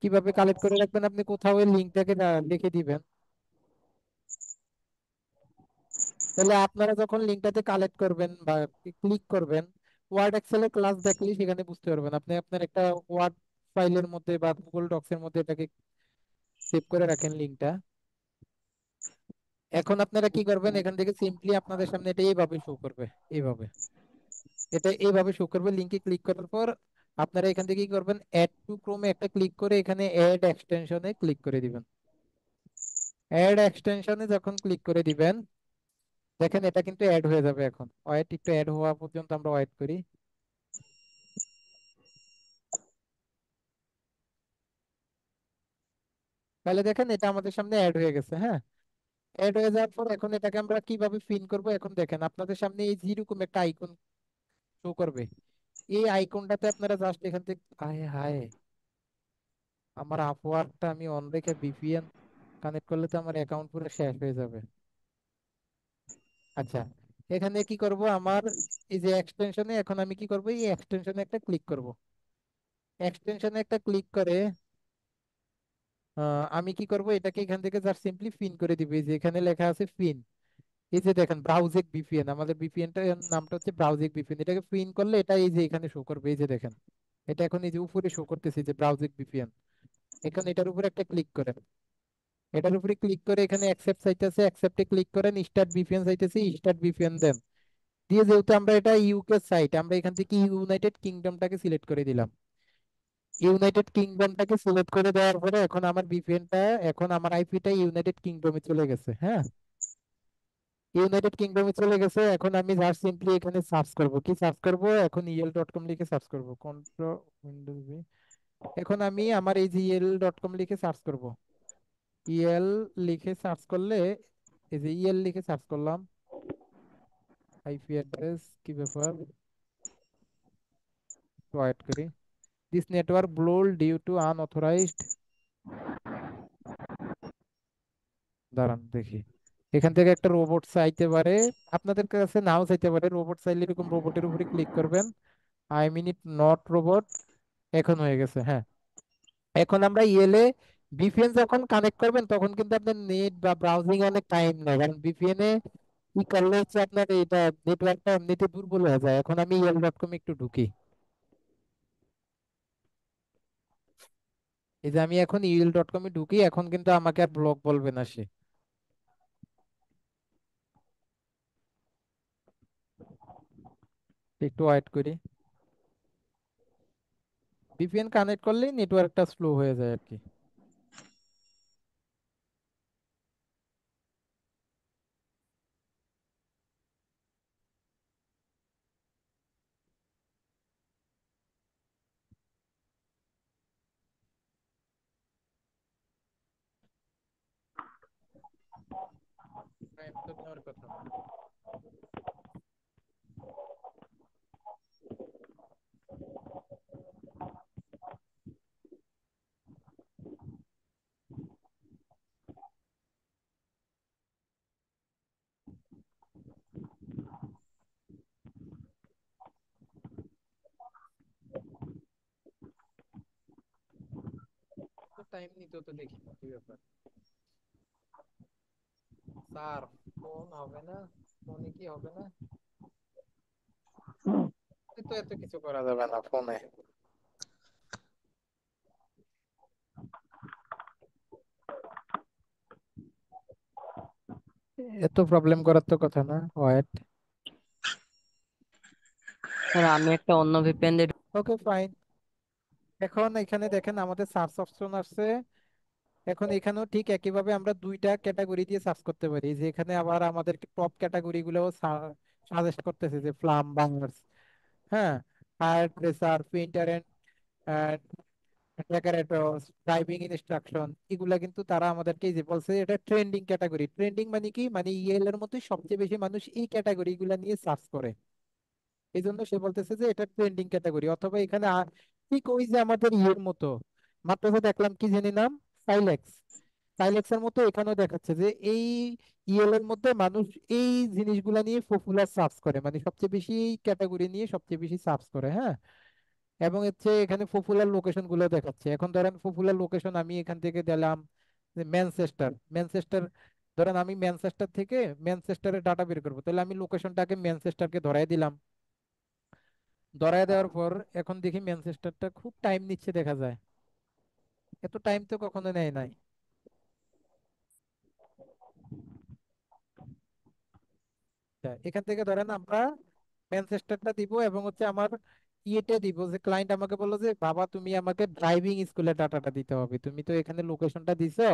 কিভাবে কালেক্ট করে রাখবেন, আপনি কোথাও এই লিঙ্কটাকে লিখে দিবেন। তাহলে আপনারা যখন লিঙ্কটাতে কালেক্ট করবেন বা ক্লিক করবেন, ওয়ার্ড এক্সেলের ক্লাস দেখলে সেখানে বুঝতে পারবেন। আপনি আপনার একটা ওয়ার্ড ফাইলের মধ্যে বা গুগল ডক্স এর মধ্যে এটাকে সেভ করে রাখেন লিঙ্কটা। এখন আপনারা কি করবেন, এখান থেকে সিম্পলি আপনাদের সামনে এটা এইভাবে শো করবে, এইভাবে, এটা এইভাবে শো করবে। লিঙ্কে ক্লিক করার পর আপনারা এখান থেকে কি করবেন, অ্যাড টু ক্রোমে একটা ক্লিক করে এখানে অ্যাড এক্সটেনশনে ক্লিক করে দিবেন। অ্যাড এক্সটেনশনে যখন ক্লিক করে দিবেন, দেখেন এটা কিন্তু অ্যাড হয়ে যাবে। এখন ওয়েট, একটু অ্যাড হওয়া পর্যন্ত আমরা ওয়েট করি। তাহলে দেখেন এটা আমাদের সামনে অ্যাড হয়ে গেছে। হ্যাঁ, অ্যাড হয়ে যাওয়ার পর এখন এটাকে আমরা কিভাবে পিন করব, এখন দেখেন আপনাদের সামনে এই যেরকম একটা আইকন শো করবে। এই আইকনটাতে আপনারা জাস্ট এখান থেকে, হায় হায়, আমার আপওয়ার্কটা আমি অন রেখে ভিপিএন কানেক্ট করলে তো আমার অ্যাকাউন্ট পুরো শেষ হয়ে যাবে। আচ্ছা, এখানে কি করব, আমার এই যে এক্সটেনশনে, এখন আমি কি করব, এই এক্সটেনশনে একটা ক্লিক করব। এক্সটেনশনে একটা ক্লিক করে আমি কি করব, এটাকে এখান থেকে জাস্ট সিম্পলি পিন করে দিব। এই যে এখানে লেখা আছে পিন, এই যে দেখেন ব্রাউজিং ভিপিএন, আমাদের ভিপিএনটা নামটা হচ্ছে ব্রাউজিং ভিপিএন। এটাকে পিন করলে এটা এই যে এখানে শো করবে, এই যে দেখেন এটা এখন এই যে উপরে শো করতেছে যে ব্রাউজিং ভিপিএন। এখন এটার উপরে একটা ক্লিক করেন, এটার উপরে ক্লিক করে এখানে অ্যাকসেপ্ট চাইতেছে, অ্যাকসেপ্টে ক্লিক করেন, স্টার্ট ভিপিএন চাইতেছে, স্টার্ট ভিপিএন দেন। দিয়ে যেহেতু আমরা এটা ইউকে সাইট, আমরা এখান থেকে ইউনাইটেড কিংডমটাকে সিলেক্ট করে দিলাম। ইউনাইটেড কিংডমটাকে সিলেক্ট করে দেওয়ার পরে এখন আমার ভিপিএনটা, এখন আমার আইপিটা ইউনাইটেড কিংডমে চলে গেছে। হ্যাঁ, ইউনাইটেড কিংডমে চলে গেছে। এখন আমি জাস্ট সিম্পলি এখানে সার্চ করব, কি সার্চ করব, এখন el.com লিখে সার্চ করব, কন্ট্রোল উইন্ডোজ ভি। এখন আমি আমার এই যে el.com লিখে সার্চ করব। ইএল লিখে সার্চ করলে, এই যে ইএল লিখে সার্চ করলাম, আইপি অ্যাড্রেস কি ব্যাপার, ওয়েট করি, this network blocked due to unauthorised, দাঁড়ান দেখি, এখান থেকে একটা রোবট চাইতে পারে, আপনাদের কাছে নাও চাইতে পারে। রোবট চাইলে এরকম রোবটের উপরে ক্লিক করবেন, I mean it not robot. এখন হয়ে গেছে। হ্যাঁ, এখন আমরা ইএলএ ভিপিএন যখন কানেক্ট করবেন তখন কিন্তু আপনার নেট বা ব্রাউজিং অনেক টাইম নেয়, কারণ ভিপিএন এ কি করলে হচ্ছে আপনার এটা নেটওয়ার্কটা এমনিতে দুর্বল হয়ে যায়। এখন আমি el.com একটু ঢুকি, এই যে আমি এখন el.com এ ঢুকি, এখন কিন্তু আমাকে আর ব্লক বলবে না সে। একটু ওয়েট করি, ভিপিএন কানেক্ট করলেই নেটওয়ার্কটা স্লো হয়ে যায় আর কি। টাইম তো নেওয়ার কথা না। তো টাইম নিত, তো দেখি কি ব্যাপার। স্যার, ফোন হবে না, ফোনে কি হবে না, এই তো এত কিছু করা যাবে না ফোনে, এত প্রবলেম করার তো কথা না। ওয়েট, স্যার আমি একটা অন্য ভিপিএন দিয়ে ওকে ফাইন। এখন এখানে দেখেন আমাদের সার্চ অপশন আসছে। এখন এখানেও ঠিক একইভাবে আমরা দুইটা ক্যাটাগরি দিয়ে সার্চ করতে পারি, যে এখানে আবার আমাদের টপ ক্যাটাগরি গুলো সাজেস্ট করতেছে, যে প্লাম্বার্স, হ্যাঁ, higher pressure, painter and decorators, driving instruction, এগুলা কিন্তু তারা আমাদেরকে এই যে বলছে এটা ট্রেন্ডিং ক্যাটাগরি। ট্রেন্ডিং মানে কি, মানে ইএল এর মধ্যে সবচেয়ে বেশি মানুষ এই ক্যাটাগরি গুলা নিয়ে সার্চ করে, এই জন্য সে বলতেছে যে এটা ট্রেন্ডিং ক্যাটাগরি। অথবা এখানে ঠিক ওই যে আমাদের ইয়ের মতো, মাত্র যে দেখলাম কি জানি নাম, সাইলেক্স, সাইলেক্সের মতো এখানেও দেখাচ্ছে যে এই ইএল এর মধ্যে মানুষ এই জিনিসগুলা নিয়ে পপুলার সার্চ করে, মানে সবচেয়ে বেশি এই ক্যাটাগরি নিয়ে সবচেয়ে বেশি সার্চ করে। হ্যাঁ, এবং হচ্ছে এখানে পপুলার লোকেশন গুলো দেখাচ্ছে। এখন ধরেন পপুলার লোকেশন আমি এখান থেকে দিলাম যে ম্যানচেস্টার, ম্যানচেস্টার, ধরেন আমি ম্যানচেস্টার থেকে ম্যানচেস্টারের ডাটা বের করবো, তাহলে আমি লোকেশনটাকে ম্যানচেস্টারকে ধরাই দিলাম। ধরায় দেওয়ার পর এখন দেখি ম্যানচেস্টারটা খুব টাইম নিচ্ছে দেখা যায়, এত টাইম তো কখনো নেয় নাই। এখান থেকে ধরেন আমরা ম্যানচেস্টারটা দিব, এবং হচ্ছে আমার ইয়েটা দিব, যে ক্লায়েন্ট আমাকে বললো যে বাবা তুমি আমাকে ড্রাইভিং স্কুলের ডাটাটা দিতে হবে, তুমি তো এখানে লোকেশনটা দিছো,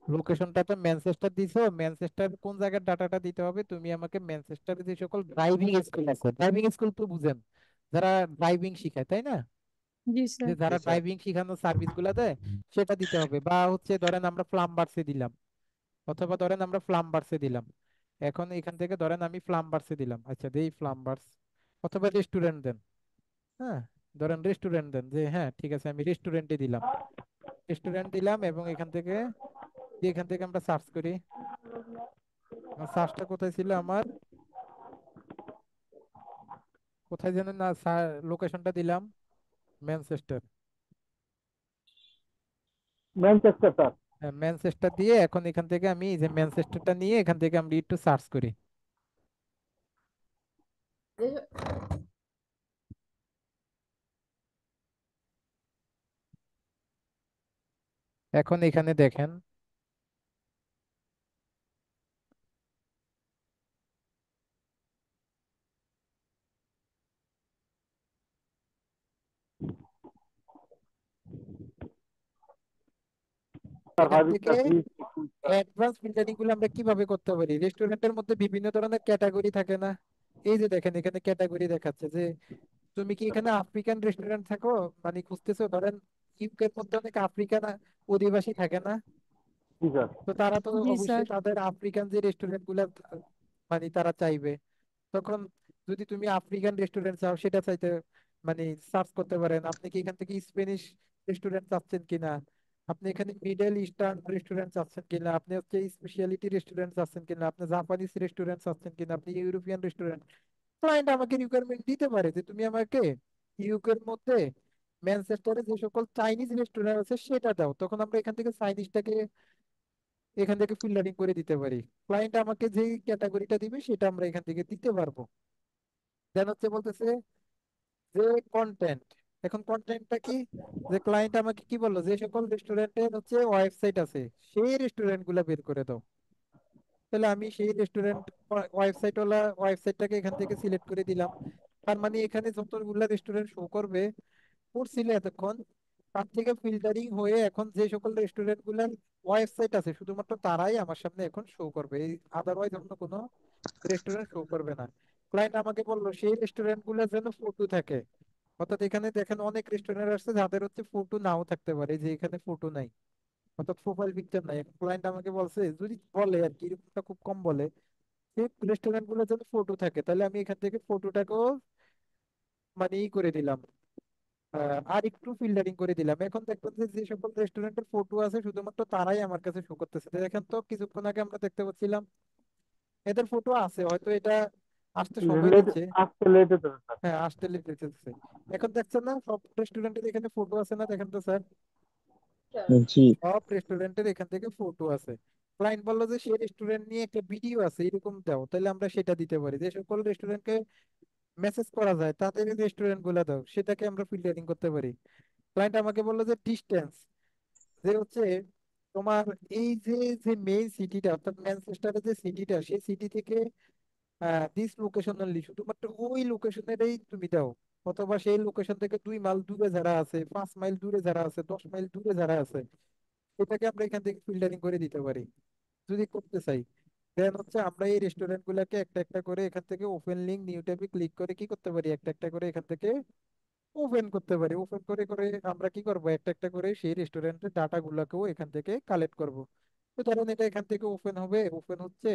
লোকেশনটা তো ম্যানচেস্টার দিছো, ম্যানচেস্টার কোন জায়গার ডাটাটা দিতে হবে, তুমি আমাকে ম্যানচেস্টারে যে সকল ড্রাইভিং স্কুল আছে, ড্রাইভিং স্কুল তো বুঝেন, যারা ড্রাইভিং শিখায় তাই না, জি যে স্যার। যারা জি স্যার। ড্রাইভিং শিখানোর সার্ভিস গুলা দেয় সেটা দিতে হবে, বা হচ্ছে ধরেন আমরা প্লাম্বারসে দিলাম, অথবা ধরেন আমরা প্লাম্বারসে দিলাম। এখন এখান থেকে ধরেন আমি প্লাম্বারসে দিলাম, আচ্ছা দেই প্লাম্বারস, অথবা রেস্টুরেন্ট দেন। হ্যাঁ, ধরেন রেস্টুরেন্ট দেন, যে হ্যাঁ ঠিক আছে আমি রেস্টুরেন্টে দিলাম, রেস্টুরেন্ট দিলাম, এবং এখান থেকে আমরা সার্চ করি। সার্চটা কোথায় ছিল আমার, কোথায় যেন না, লোকেশনটা দিলাম ম্যানচেস্টার। Manchester sir. হ্যাঁ, ম্যানচেস্টার দিয়ে এখন এখান থেকে আমি এই যে ম্যানচেস্টারটা নিয়ে এখান থেকে আমি একটু সার্চ করি। এখন এখানে দেখেন, স্যার এখান ফাইভ থেকে star, three star. Advance filtering গুলো আমরা কিভাবে করতে পারি। রেস্টুরেন্টের মধ্যে বিভিন্ন ধরনের ক্যাটাগরি থাকে না, এই যে দেখেন এখানে ক্যাটাগরি দেখাচ্ছে যে তুমি কি এখানে আফ্রিকান রেস্টুরেন্ট থাকো, মানে খুঁজতেছো, ধরেন ইউকের মধ্যে অনেক আফ্রিকান অধিবাসী থাকে না, জি স্যার। তো তারা তো জি স্যার। অবশ্যই তাদের আফ্রিকান যে রেস্টুরেন্ট গুলা মানে তারা চাইবে। তখন যদি তুমি আফ্রিকান রেস্টুরেন্ট চাও সেটা চাইতে মানে সার্চ করতে পারেন, আপনি কি এখান থেকে স্প্যানিশ রেস্টুরেন্ট চাচ্ছেন কিনা, আপনি এখানে মিডল ইস্টার্ন রেস্টুরেন্ট চাচ্ছেন কিনা, আপনি হচ্ছে স্পেশালিটি রেস্টুরেন্ট চাচ্ছেন কিনা, আপনি জাপানিজ রেস্টুরেন্ট চাচ্ছেন কিনা, আপনি ইউরোপিয়ান রেস্টুরেন্ট। ক্লায়েন্ট আমাকে রিকোয়ারমেন্ট দিতে পারে যে তুমি আমাকে ইউকের মধ্যে ম্যানচেস্টারে যে সকল চাইনিজ রেস্টুরেন্ট আছে সেটা দাও, তখন আমরা এখান থেকে চাইনিজটাকে এখান থেকে ফিল্টারিং করে দিতে পারি। ক্লায়েন্ট আমাকে যে ক্যাটাগরিটা দিবে সেটা আমরা এখান থেকে দিতে পারবো। দেন হচ্ছে বলতেছে যে কন্টেন্ট, এখন কন্টেন্টটা কি, যে ক্লায়েন্ট আমাকে কি বললো, যে সকল রেস্টুরেন্টের হচ্ছে ওয়েবসাইট আছে সেই রেস্টুরেন্ট গুলা বের করে দাও। তাহলে আমি সেই রেস্টুরেন্ট ওয়েবসাইটটাকে এখান থেকে সিলেক্ট করে দিলাম। তার মানে এখানে যতগুলা রেস্টুরেন্ট শো করবে, করছিল এতক্ষণ, তার থেকে ফিল্টারিং হয়ে এখন যে সকল রেস্টুরেন্ট গুলার ওয়েবসাইট আছে শুধুমাত্র তারাই আমার সামনে এখন শো করবে, আদারওয়াইজ অন্য কোনো রেস্টুরেন্ট শো করবে না। ক্লায়েন্ট আমাকে বললো সেই রেস্টুরেন্ট গুলো যেন ফটো থাকে, অর্থাৎ এখানে দেখেন অনেক রেস্টুরেন্ট আছে যাদের হচ্ছে ফটো নাও থাকতে পারে, যে এখানে ফটো নাই, অর্থাৎ প্রোফাইল পিকচার নাই। ক্লায়েন্ট আমাকে বলছে, যদি বলে আর কি, এরকমটা খুব কম বলে, সেই রেস্টুরেন্ট গুলো যেন ফটো থাকে, তাহলে আমি এখান থেকে ফটোটাকেও মানে ই করে দিলাম, আর একটু ফিল্টারিং করে দিলাম। এখন দেখবেন যে যে সকল রেস্টুরেন্টের ফটো আছে শুধুমাত্র তারাই আমার কাছে শো করতেছে। তো দেখেন তো কিছুক্ষণ আগে আমরা দেখতে পাচ্ছিলাম এদের ফটো আছে, হয়তো এটা আসতে সময় লেট, নিচ্ছে। আসতে লেট হতে স্যার। হ্যাঁ, আসতে লেট হচ্ছে। এখন দেখছেন না সব রেস্টুরেন্টের এখানে ফটো আছে না, দেখেন তো স্যার, জি। সব রেস্টুরেন্টের এখান থেকে ফটো আছে। ক্লায়েন্ট বললো যে সেই রেস্টুরেন্ট নিয়ে একটা ভিডিও আছে এরকম দাও, তাহলে আমরা সেটা দিতে পারি। যে সকল রেস্টুরেন্টকে মেসেজ করা যায় তাদের রেস্টুরেন্ট গুলা দাও, সেটাকে আমরা ফিল্টারিং করতে পারি। ক্লায়েন্ট আমাকে বললো যে ডিস্টেন্স, যে হচ্ছে তোমার এই যে যে মেইন সিটিটা অর্থাৎ ম্যানচেস্টারের যে সিটিটা, সেই সিটি থেকে দিস লোকেশন অনলি, শুধুমাত্র ওই লোকেশনেরই তুমি দাও, অথবা সেই লোকেশন থেকে 2 মাইল দূরে যারা আছে, 5 মাইল দূরে যারা আছে, 10 মাইল দূরে যারা আছে, এটাকে আমরা এখান থেকে ফিল্টারিং করে দিতে পারি যদি করতে চাই। দেন হচ্ছে আমরা এই রেস্টুরেন্ট গুলাকে একটা একটা করে এখান থেকে ওপেন লিঙ্ক নিউ ট্যাবে ক্লিক করে কি করতে পারি, একটা একটা করে এখান থেকে ওপেন করতে পারি। ওপেন করে করে আমরা কি করব, একটা একটা করে সেই রেস্টুরেন্টের ডাটা গুলাকেও এখান থেকে কালেক্ট করব। তো ধরেন এটা এখান থেকে ওপেন হবে, ওপেন হচ্ছে,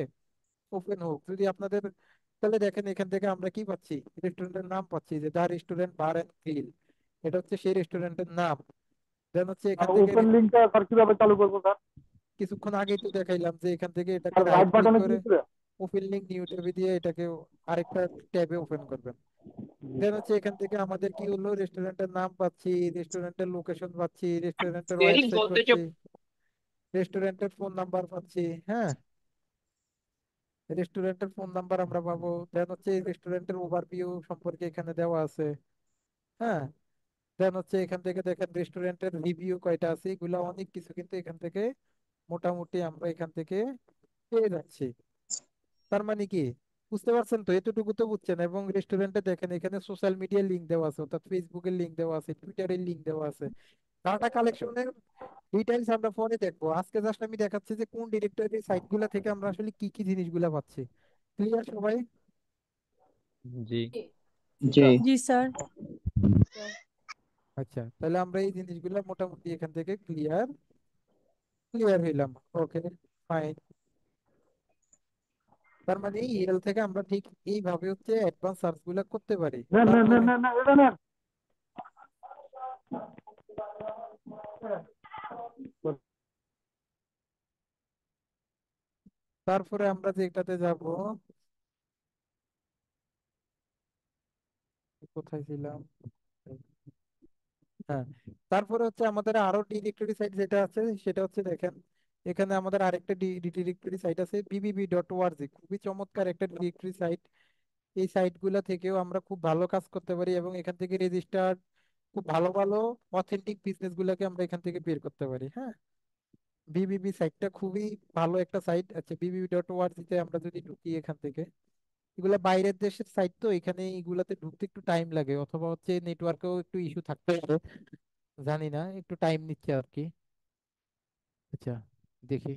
ওপেন হোক যদি আপনাদের, তাহলে দেখেন এখান থেকে আমরা কি পাচ্ছি, রেস্টুরেন্টের নাম পাচ্ছি, যে দা রেস্টুরেন্ট বার এন্ড গ্রিল, এটা হচ্ছে সেই রেস্টুরেন্টের নাম। দেন হচ্ছে আর এখান থেকে ওপেন লিঙ্কটা স্যার কিভাবে চালু করবো স্যার? কিছুক্ষণ আগেই তো দেখাইলাম যে এখান থেকে এটাকে স্যার রাইট রাইট ক্লিক বাটনে করে ক্লিক করে। ওপেন লিঙ্ক নিউ ট্যাবে দিয়ে এটাকে আরেকটা ট্যাবে ওপেন করবেন। জি দেন স্যার। হচ্ছে এখান থেকে আমাদের কি হলো, রেস্টুরেন্টের নাম পাচ্ছি, রেস্টুরেন্টের লোকেশন পাচ্ছি, রেস্টুরেন্টের ওয়েবসাইট পাচ্ছি, রেস্টুরেন্টের ফোন নাম্বার পাচ্ছি। হ্যাঁ, রেস্টুরেন্টের ফোন নাম্বার আমরা পাবো। দেন হচ্ছে রেস্টুরেন্টের ওভারভিউ সম্পর্কে এখানে দেওয়া আছে। হ্যাঁ, দেন হচ্ছে এখান থেকে দেখেন রেস্টুরেন্টের রিভিউ কয়টা আছে, এগুলা অনেক কিছু কিন্তু এখান থেকে মোটামুটি আমরা এখান থেকে পেয়ে যাচ্ছি। তার মানে কি, বুঝতে পারছেন তো, এতটুকু তো বুঝছেন। এবং রেস্টুরেন্টে দেখেন এখানে সোশ্যাল মিডিয়ার লিঙ্ক দেওয়া আছে, অর্থাৎ ফেসবুকের লিঙ্ক দেওয়া আছে, টুইটারের লিঙ্ক দেওয়া আছে। ডাটা কালেকশনের ডিটেইলস আমরা পরে দেখবো, আজকে জাস্ট আমি দেখাচ্ছি যে কোন ডিরেক্টরি সাইট গুলা থেকে আমরা আসলে কি কি জিনিসগুলা পাচ্ছি। ক্লিয়ার সবাই? জি। জি জি। স্যার। জি স্যার। আচ্ছা, তাহলে আমরা এই জিনিসগুলো মোটামুটি এখান থেকে ক্লিয়ার ক্লিয়ার হইলাম। ওকে, ফাইন। তার মানে ইএল থেকে আমরা ঠিক এইভাবে হচ্ছে অ্যাডভান্স সার্চ গুলা করতে পারি। নেন নেন নেন তারপরে নেন নেন, এটা নেন। তারপরে আমরা যেটাতে যাব, কোথায় ছিলাম? হ্যাঁ, তারপরে হচ্ছে আমাদের আরো ডিরেক্টরি সাইট যেটা আছে সেটা হচ্ছে দেখেন, এখানে আমাদের আরেকটা ডিরেক্টরি সাইট আছে bbb.org, খুবই চমৎকার একটা ডিরেক্টরি সাইট। এই সাইট গুলা থেকেও আমরা খুব ভালো কাজ করতে পারি এবং এখান থেকে রেজিস্টার খুব ভালো ভালো অথেন্টিক বিজনেস গুলাকে আমরা এখান থেকে বের করতে পারি। হ্যাঁ, বিবিবি সাইটটা খুবই ভালো একটা সাইট। আচ্ছা, bbb.org তে আমরা যদি ঢুকি এখান থেকে, এগুলা বাইরের দেশের সাইট তো এখানে এগুলাতে ঢুকতে একটু টাইম লাগে, অথবা হচ্ছে নেটওয়ার্কেও একটু ইস্যু থাকতে পারে, জানি না, একটু টাইম নিচ্ছে আর কি। আচ্ছা, দেখি।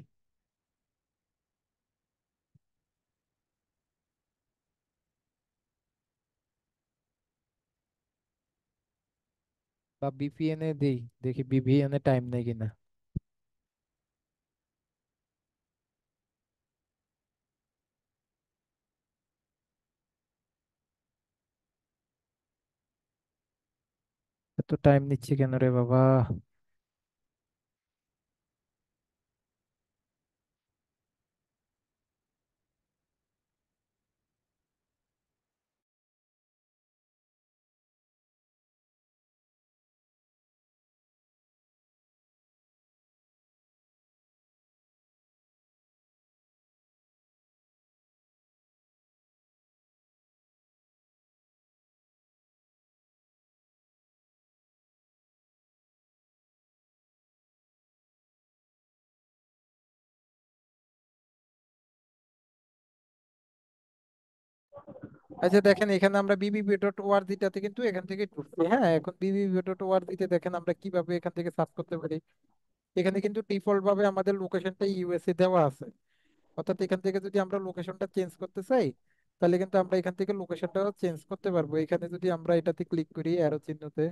বা ভিপিএন এ দেই, দেখি ভিপিএন এ টাইম নেই কিনা। এত টাইম নিচ্ছে কেন রে বাবা? আচ্ছা, দেখেন এখানে আমরা bbb.org-টাতে কিন্তু এখান থেকে ঢুকছি। হ্যাঁ, এখন bbb.org-তে দেখেন আমরা কিভাবে এখান থেকে সার্চ করতে পারি। এখানে কিন্তু ডিফল্ট ভাবে আমাদের লোকেশনটা ইউএসএ দেওয়া আছে। অর্থাৎ এখান থেকে যদি আমরা লোকেশনটা চেঞ্জ করতে চাই, তাহলে কিন্তু আমরা এখান থেকে লোকেশনটা চেঞ্জ করতে পারবো। এখানে যদি আমরা এটাতে ক্লিক করি অ্যারো চিহ্নতে,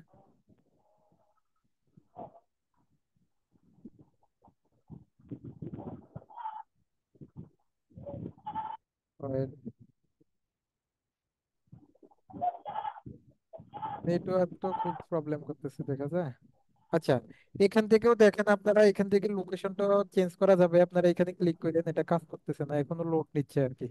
নেটওয়ার্ক তো খুব প্রবলেম করতেছে দেখা যায়। আচ্ছা, এখান থেকেও দেখেন আপনারা এখান থেকে লোকেশনটা চেঞ্জ করা যাবে। আপনারা এখানে ক্লিক করেন, এটা কাজ করতেছে না, এখনো লোড নিচ্ছে আর কি।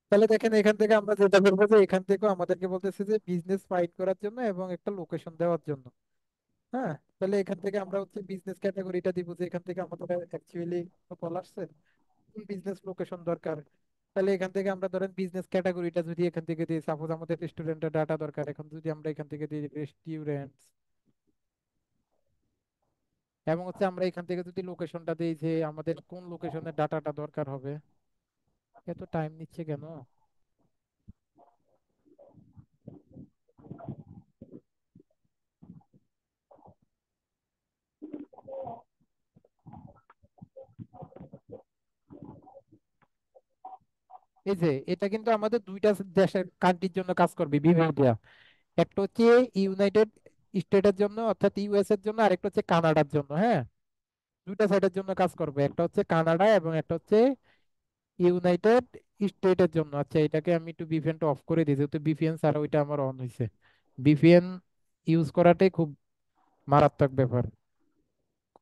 তাহলে দেখেন এখান থেকে আমরা যেটা করবো যে এখান থেকেও আমাদেরকে বলতেছে যে বিজনেস ফাইন্ড করার জন্য এবং একটা লোকেশন দেওয়ার জন্য। হ্যাঁ, তাহলে এখান থেকে আমরা হচ্ছে বিজনেস ক্যাটাগরিটা দিব, যে এখান থেকে আমাদের অ্যাকচুয়ালি কল আসছে বিজনেস লোকেশন দরকার। তাহলে এখান থেকে আমরা ধরেন বিজনেস ক্যাটাগরিটা যদি এখান থেকে দিই, সাপোজ আমাদের রেস্টুরেন্টের ডাটা দরকার, এখন যদি আমরা এখান থেকে দিই রেস্টুরেন্টস, এবং হচ্ছে আমরা এখান থেকে যদি লোকেশনটা দিই যে আমাদের কোন লোকেশনের ডাটাটা দরকার হবে। এত টাইম নিচ্ছে কেন? এই যে এটা কিন্তু আমাদের দুইটা দেশের কান্ট্রির জন্য কাজ করবে বিভাগীয়। একটা হচ্ছে ইউনাইটেড স্টেটের জন্য অর্থাৎ ইউএস এর জন্য, আরেকটা হচ্ছে কানাডার জন্য। হ্যাঁ, দুইটা সাইডের জন্য কাজ করবে, একটা হচ্ছে কানাডা এবং একটা হচ্ছে ইউনাইটেড স্টেটের জন্য। আচ্ছা, এটাকে আমি একটু ভিপিএনটা অফ করে দিই, যেহেতু ভিপিএন ছাড়া ওইটা আমার অন হয়েছে। ভিপিএন ইউজ করাটাই খুব মারাত্মক ব্যাপার।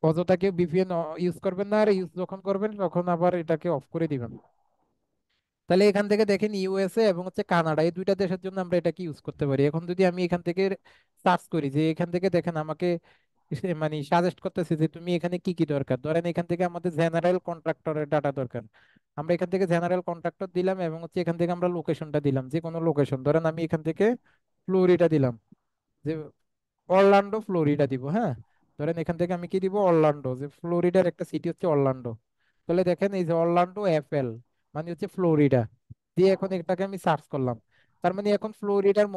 অযথা কেউ ভিপিএন ইউজ করবেন না, আর ইউজ যখন করবেন তখন আবার এটাকে অফ করে দিবেন। তাহলে এখান থেকে দেখেন ইউএসএ এবং হচ্ছে কানাডা, এই দুইটা দেশের জন্য আমরা এটাকে ইউজ করতে পারি। এখন যদি আমি এখান থেকে সার্চ করি, যে এখান থেকে দেখেন আমাকে মানে সাজেস্ট করতেছে যে তুমি এখানে কি কি দরকার, ধরেন এখান থেকে আমাদের জেনারেল কন্ট্রাক্টরের ডাটা দরকার। আমরা এখান থেকে জেনারেল কন্ট্রাক্টর দিলাম এবং হচ্ছে এখান থেকে আমরা লোকেশনটা দিলাম, যে কোনো লোকেশন, ধরেন আমি এখান থেকে ফ্লোরিডা দিলাম, যে অরল্যান্ডো ফ্লোরিডা দিব। হ্যাঁ, ধরেন এখান থেকে আমি কি দিব, অরল্যান্ডো, যে ফ্লোরিডার একটা সিটি হচ্ছে অরল্যান্ডো। তাহলে দেখেন এই যে অরল্যান্ডো এফএল, মানে হচ্ছে ফ্লোরিডা, দিয়ে এখন এটাকে আমি সার্চ করলাম। তার মানে এখন ফ্লোরিডার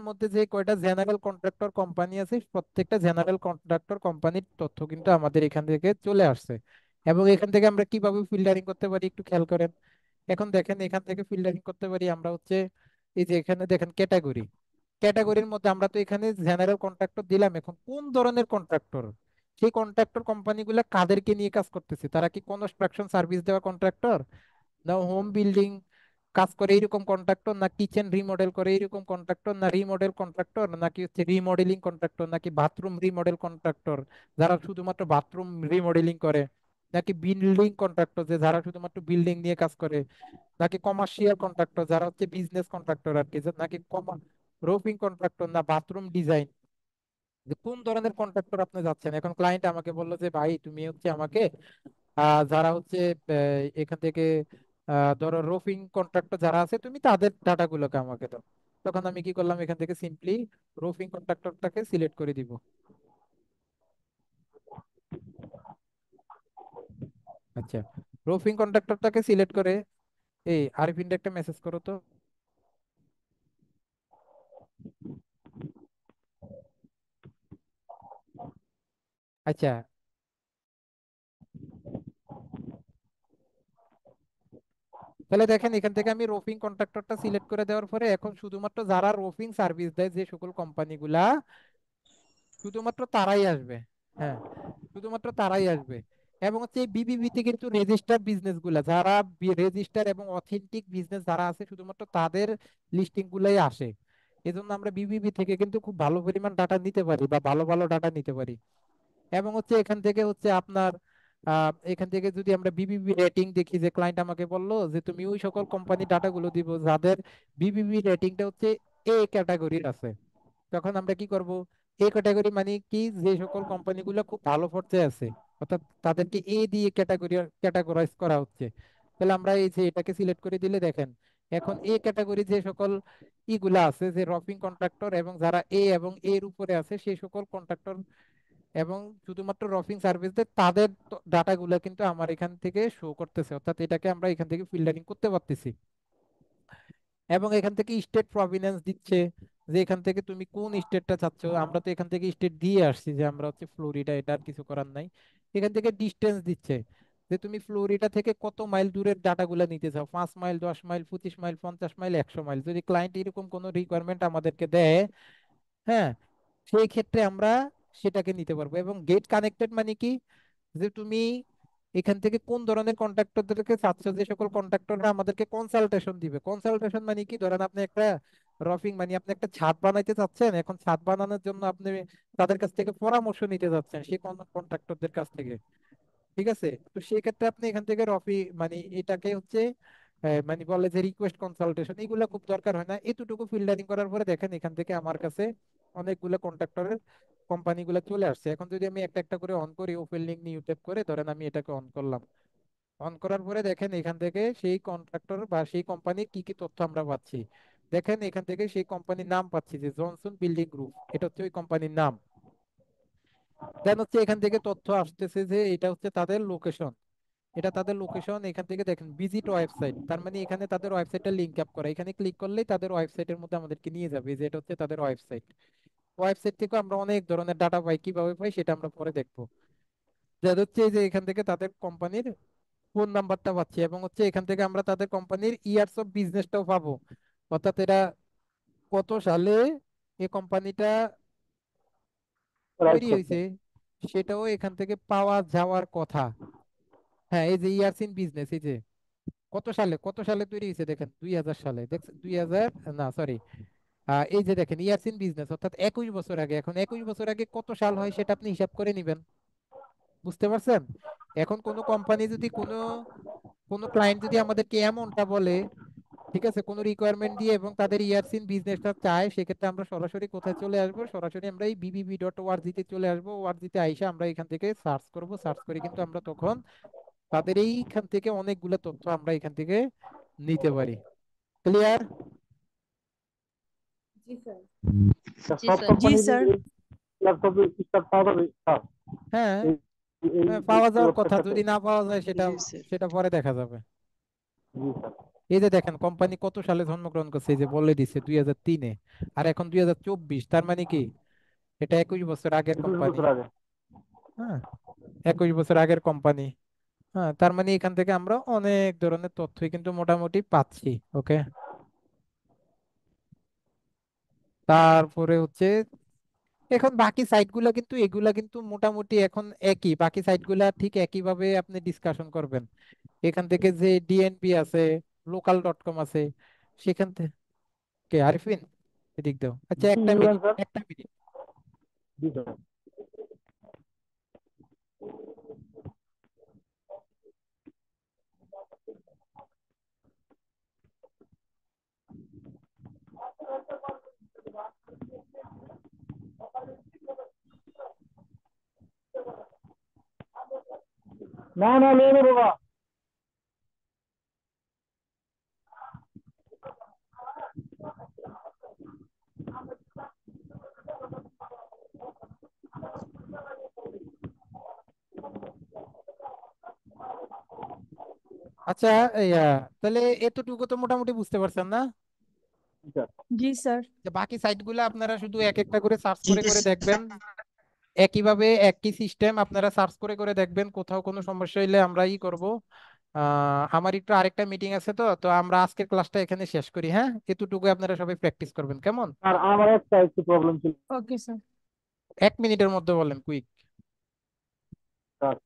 মধ্যে যে কয়টা জেনারেল কন্ট্রাক্টর কোম্পানি আছে, প্রত্যেকটা জেনারেল কন্ট্রাক্টর কোম্পানির তথ্য কিন্তু আমাদের এখান থেকে চলে আসছে। এবং এখান থেকে আমরা কিভাবে ফিল্টারিং করতে পারি একটু খেয়াল করেন। এখন দেখেন এখান থেকে ফিল্টারিং করতে পারি আমরা হচ্ছে, এই যে এখানে দেখেন ক্যাটাগরি, ক্যাটাগরির মধ্যে আমরা তো এখানে জেনারেল কন্ট্রাক্টর দিলাম, এখন কোন ধরনের কন্ট্রাক্টর, সেই কন্ট্রাক্টর কোম্পানিগুলো কাদেরকে নিয়ে কাজ করতেছে, তারা কি কনস্ট্রাকশন সার্ভিস দেওয়া কন্ট্রাক্টর, না হোম বিল্ডিং কাজ করে এরকম কন্ট্রাক্টর, না কিচেন রিমডেল করে এরকম কন্ট্রাক্টর, না রিমডেল কন্ট্রাক্টর, নাকি হচ্ছে রিমডেলিং কন্ট্রাক্টর, নাকি বাথরুম রিমডেল কন্ট্রাক্টর যারা শুধুমাত্র বাথরুম রিমডেলিং করে, নাকি বিল্ডিং কন্ট্রাক্টর যে যারা শুধুমাত্র বিল্ডিং নিয়ে কাজ করে, নাকি কমার্শিয়াল কন্ট্রাক্টর যারা হচ্ছে বিজনেস কন্ট্রাক্টর আর কি, নাকি রুফিং কন্ট্রাক্টর, না বাথরুম ডিজাইন, যে কোন ধরনের কন্ট্রাক্টর আপনি যাচ্ছেন। এখন ক্লায়েন্ট আমাকে বললো যে ভাই তুমি হচ্ছে আমাকে যারা হচ্ছে এখান থেকে ধরো রুফিং কন্ট্রাক্টর যারা আছে তুমি তাদের ডাটাগুলোকে আমাকে দাও। তখন আমি কি করলাম, এখান থেকে সিম্পলি রুফিং কন্ট্রাক্টরটাকে সিলেক্ট করে দিব। আচ্ছা, রুফিং কন্ট্রাক্টরটাকে সিলেক্ট করে এই আরিফিনটা একটা মেসেজ করো তো। আচ্ছা, তাহলে দেখেন এখান থেকে আমি রোফিং কন্ট্রাক্টরটা সিলেক্ট করে দেওয়ার পরে এখন শুধুমাত্র যারা রোফিং সার্ভিস দেয় যে সকল কোম্পানিগুলা, শুধুমাত্র তারাই আসবে। হ্যাঁ, শুধুমাত্র তারাই আসবে। এবং হচ্ছে এই বিবিবিতে কিন্তু রেজিস্টার বিজনেস গুলা যারা রেজিস্টার এবং অথেন্টিক বিজনেস যারা আছে শুধুমাত্র তাদের লিস্টিং গুলাই আসে। এজন্য আমরা বিবিবি থেকে কিন্তু খুব ভালো পরিমাণ ডাটা নিতে পারি বা ভালো ভালো ডাটা নিতে পারি। এবং হচ্ছে এখান থেকে হচ্ছে আপনার এখান থেকে যদি আমরা বিবিবি রেটিং দেখি, যে ক্লায়েন্ট আমাকে বললো যে তুমি ওই সকল কোম্পানি ডাটাগুলো দিব যাদের বিবিবি রেটিংটা হচ্ছে এ ক্যাটাগরির আছে, তখন আমরা কি করব, এ ক্যাটাগরি মানে কি, যে সকল কোম্পানিগুলো খুব ভালো পর্যায়ে আছে অর্থাৎ তাদেরকে এ দিয়ে ক্যাটাগরাইজ করা হচ্ছে। তাহলে আমরা এই যে এটাকে সিলেক্ট করে দিলে দেখেন এখন এ ক্যাটাগরি যে সকল ইগুলা আছে, যে রফিং কন্ট্রাক্টর এবং যারা এ এবং এর উপরে আছে সেই সকল কন্ট্রাক্টর এবং শুধুমাত্র রফিং সার্ভিস দেয় তাদের ডাটাগুলো কিন্তু আমার এখান থেকে শো করতেছে, অর্থাৎ এটাকে আমরা এখান থেকে ফিল্টারিং করতে পারতেছি। এবং এখান থেকে স্টেট প্রভিনেন্স দিচ্ছে, যে এখান থেকে তুমি কোন স্টেটটা চাচ্ছ। আমরা তো এখান থেকে স্টেট দিয়ে আসছি যে আমরা হচ্ছে ফ্লোরিডা, এটা আর কিছু করার নাই। এখান থেকে ডিস্টেন্স দিচ্ছে, যে তুমি ফ্লোরিডা থেকে কত মাইল দূরের ডাটাগুলো নিতে চাও, 5 mile, 10 mile, 25 mile, 50 mile, 100 mile. যদি ক্লায়েন্ট এরকম কোনো রিকোয়ারমেন্ট আমাদেরকে দেয়, হ্যাঁ, সেই ক্ষেত্রে আমরা সেটাকে নিতে পারবো। এবং গেট কানেক্টেড মানে কি, যে তুমি এখান থেকে কোন ধরনের কন্ট্রাক্টরদেরকে চাচ্ছ, যে সকল কন্ট্রাক্টররা আমাদেরকে কনসালটেশন দিবে। কনসালটেশন মানে কি, ধরেন আপনি একটা রফিং মানে আপনি একটা ছাদ বানাইতে চাচ্ছেন, এখন ছাদ বানানোর জন্য আপনি তাদের কাছ থেকে পরামর্শ নিতে যাচ্ছেন সেই কন্ট্রাক্টরদের কাছ থেকে। ঠিক আছে, তো সেই ক্ষেত্রে আপনি এখান থেকে মানে এটাকে হচ্ছে মানে বলে যে রিকোয়েস্ট কনসালটেশন, এগুলো খুব দরকার হয় না। এতটুকু ফিল্টারিং করার পরে দেখেন এখান থেকে আমার কাছে অনেকগুলো কন্ট্রাক্টরের কোম্পানিগুলো চলে আসছে। এখন যদি আমি একটা একটা করে অন করি, ওপেন লিঙ্ক নিউ ট্যাব করে ধরেন আমি এটাকে অন করলাম, অন করার পরে দেখেন এখান থেকে সেই কন্ট্রাক্টর বা সেই কোম্পানির কি কি তথ্য আমরা পাচ্ছি। দেখেন এখান থেকে সেই কোম্পানির নাম পাচ্ছি, যে জনসন বিল্ডিং গ্রুপ, এটা হচ্ছে ওই কোম্পানির নাম। দেন হচ্ছে এখান থেকে তথ্য আসতেছে যে এটা হচ্ছে তাদের লোকেশন, এটা তাদের লোকেশন। এখান থেকে দেখেন ভিজিট ওয়েবসাইট, তার মানে এখানে তাদের ওয়েবসাইটটা লিংক আপ করা, এখানে ক্লিক করলেই তাদের ওয়েবসাইটের মধ্যে আমাদেরকে নিয়ে যাবে, যে এটা হচ্ছে তাদের ওয়েবসাইট। ওয়েবসাইট থেকে আমরা অনেক ধরনের ডাটা পাই, কিভাবে পাই সেটা আমরা পরে দেখবো। যা হচ্ছে এই যে এখান থেকে তাদের কোম্পানির ফোন নাম্বারটা পাচ্ছি, এবং হচ্ছে এখান থেকে আমরা তাদের কোম্পানির ইয়ার্স অফ বিজনেসটাও পাবো, অর্থাৎ এরা কত সালে এই কোম্পানিটা রাইট তৈরি করছে। হয়েছে সেটাও এখান থেকে পাওয়া যাওয়ার কথা। হ্যাঁ, এই যে ইয়ার্স ইন বিজনেস, এই যে কত সালে তৈরি হয়েছে দেখেন, 2000 সালে, দেখছেন 2000, না সরি, এই যে দেখেন ইয়ার্স ইন বিজনেস অর্থাৎ 21 বছর আগে। এখন 21 বছর আগে কত সাল হয় সেটা আপনি হিসাব করে নিবেন। বুঝতে পারছেন? এখন কোনো কোম্পানি যদি কোনো কোনো ক্লায়েন্ট যদি আমাদেরকে এমনটা বলে, ঠিক আছে, কোনো রিকোয়ারমেন্ট দিয়ে এবং তাদের ইয়ার্স ইন বিজনেসটা চায়, সেক্ষেত্রে আমরা সরাসরি কোথায় চলে আসবো, সরাসরি আমরা এই বিবিবি.org তে চলে আসবো। ওআরজিতে আইসা আমরা এখান থেকে সার্চ করব, সার্চ করে কিন্তু আমরা তখন তাদের এইখান থেকে অনেকগুলো তথ্য আমরা এখান থেকে নিতে পারি। ক্লিয়ার? জি সব স্যার। কোম্পানির ল্যাপটপে স্টার্ট পাওয়া যাবে স্যার? হ্যাঁ, এই এই পাওয়া এই যাওয়ার কথা, ওয়েবসাইটটাতে? যদি না পাওয়া যায় সেটা জি স্যার। সেটা পরে দেখা যাবে। জি স্যার। এই যে দেখেন কোম্পানি কত সালে জন্মগ্রহণ করছে, এই যে বলে দিচ্ছে 2003-এ, আর এখন 2024, তার মানে কি এটা 21 বছর আগের 21 কোম্পানি। বছর আগে। হ্যাঁ, 21 বছর আগের কোম্পানি। হ্যাঁ, তার মানে এখান থেকে আমরা অনেক ধরনের তথ্যই কিন্তু মোটামুটি পাচ্ছি। ওকে, তারপরে হচ্ছে এখন বাকি সাইটগুলো কিন্তু এগুলা কিন্তু মোটামুটি এখন একই, বাকি সাইটগুলা ঠিক একইভাবে আপনি ডিসকাশন করবেন। এখান থেকে যে ডিএনবি আছে, লোকাল.কম আছে, সেখান থেকে আরিফিন এদিক দাও। আচ্ছা জি একটা ইউএন মিনিট, স্যার। একটা মিনিট। জি স্যার। না না লে নে বাবা। আচ্ছা, ইয়া, তাহলে এতটুকু তো মোটামুটি বুঝতে পারছেন না? জি স্যার। জি স্যার। যে বাকি সাইটগুলো আপনারা শুধু এক একটা করে সার্চ জি করে করে দেখবেন, একইভাবে একই সিস্টেম আপনারা সার্চ করে করে দেখবেন, কোথাও কোনো সমস্যা হইলে আমরা ই করব। আমার একটু আরেকটা মিটিং আছে, তো তো আমরা আজকের ক্লাসটা এখানে শেষ করি, হ্যাঁ? এতটুকু আপনারা সবাই প্র্যাকটিস করবেন, কেমন? আর আমার একটা একটু প্রবলেম ছিল ওকে স্যার। 1 মিনিটের মধ্যে বলেন, কুইক। স্যার।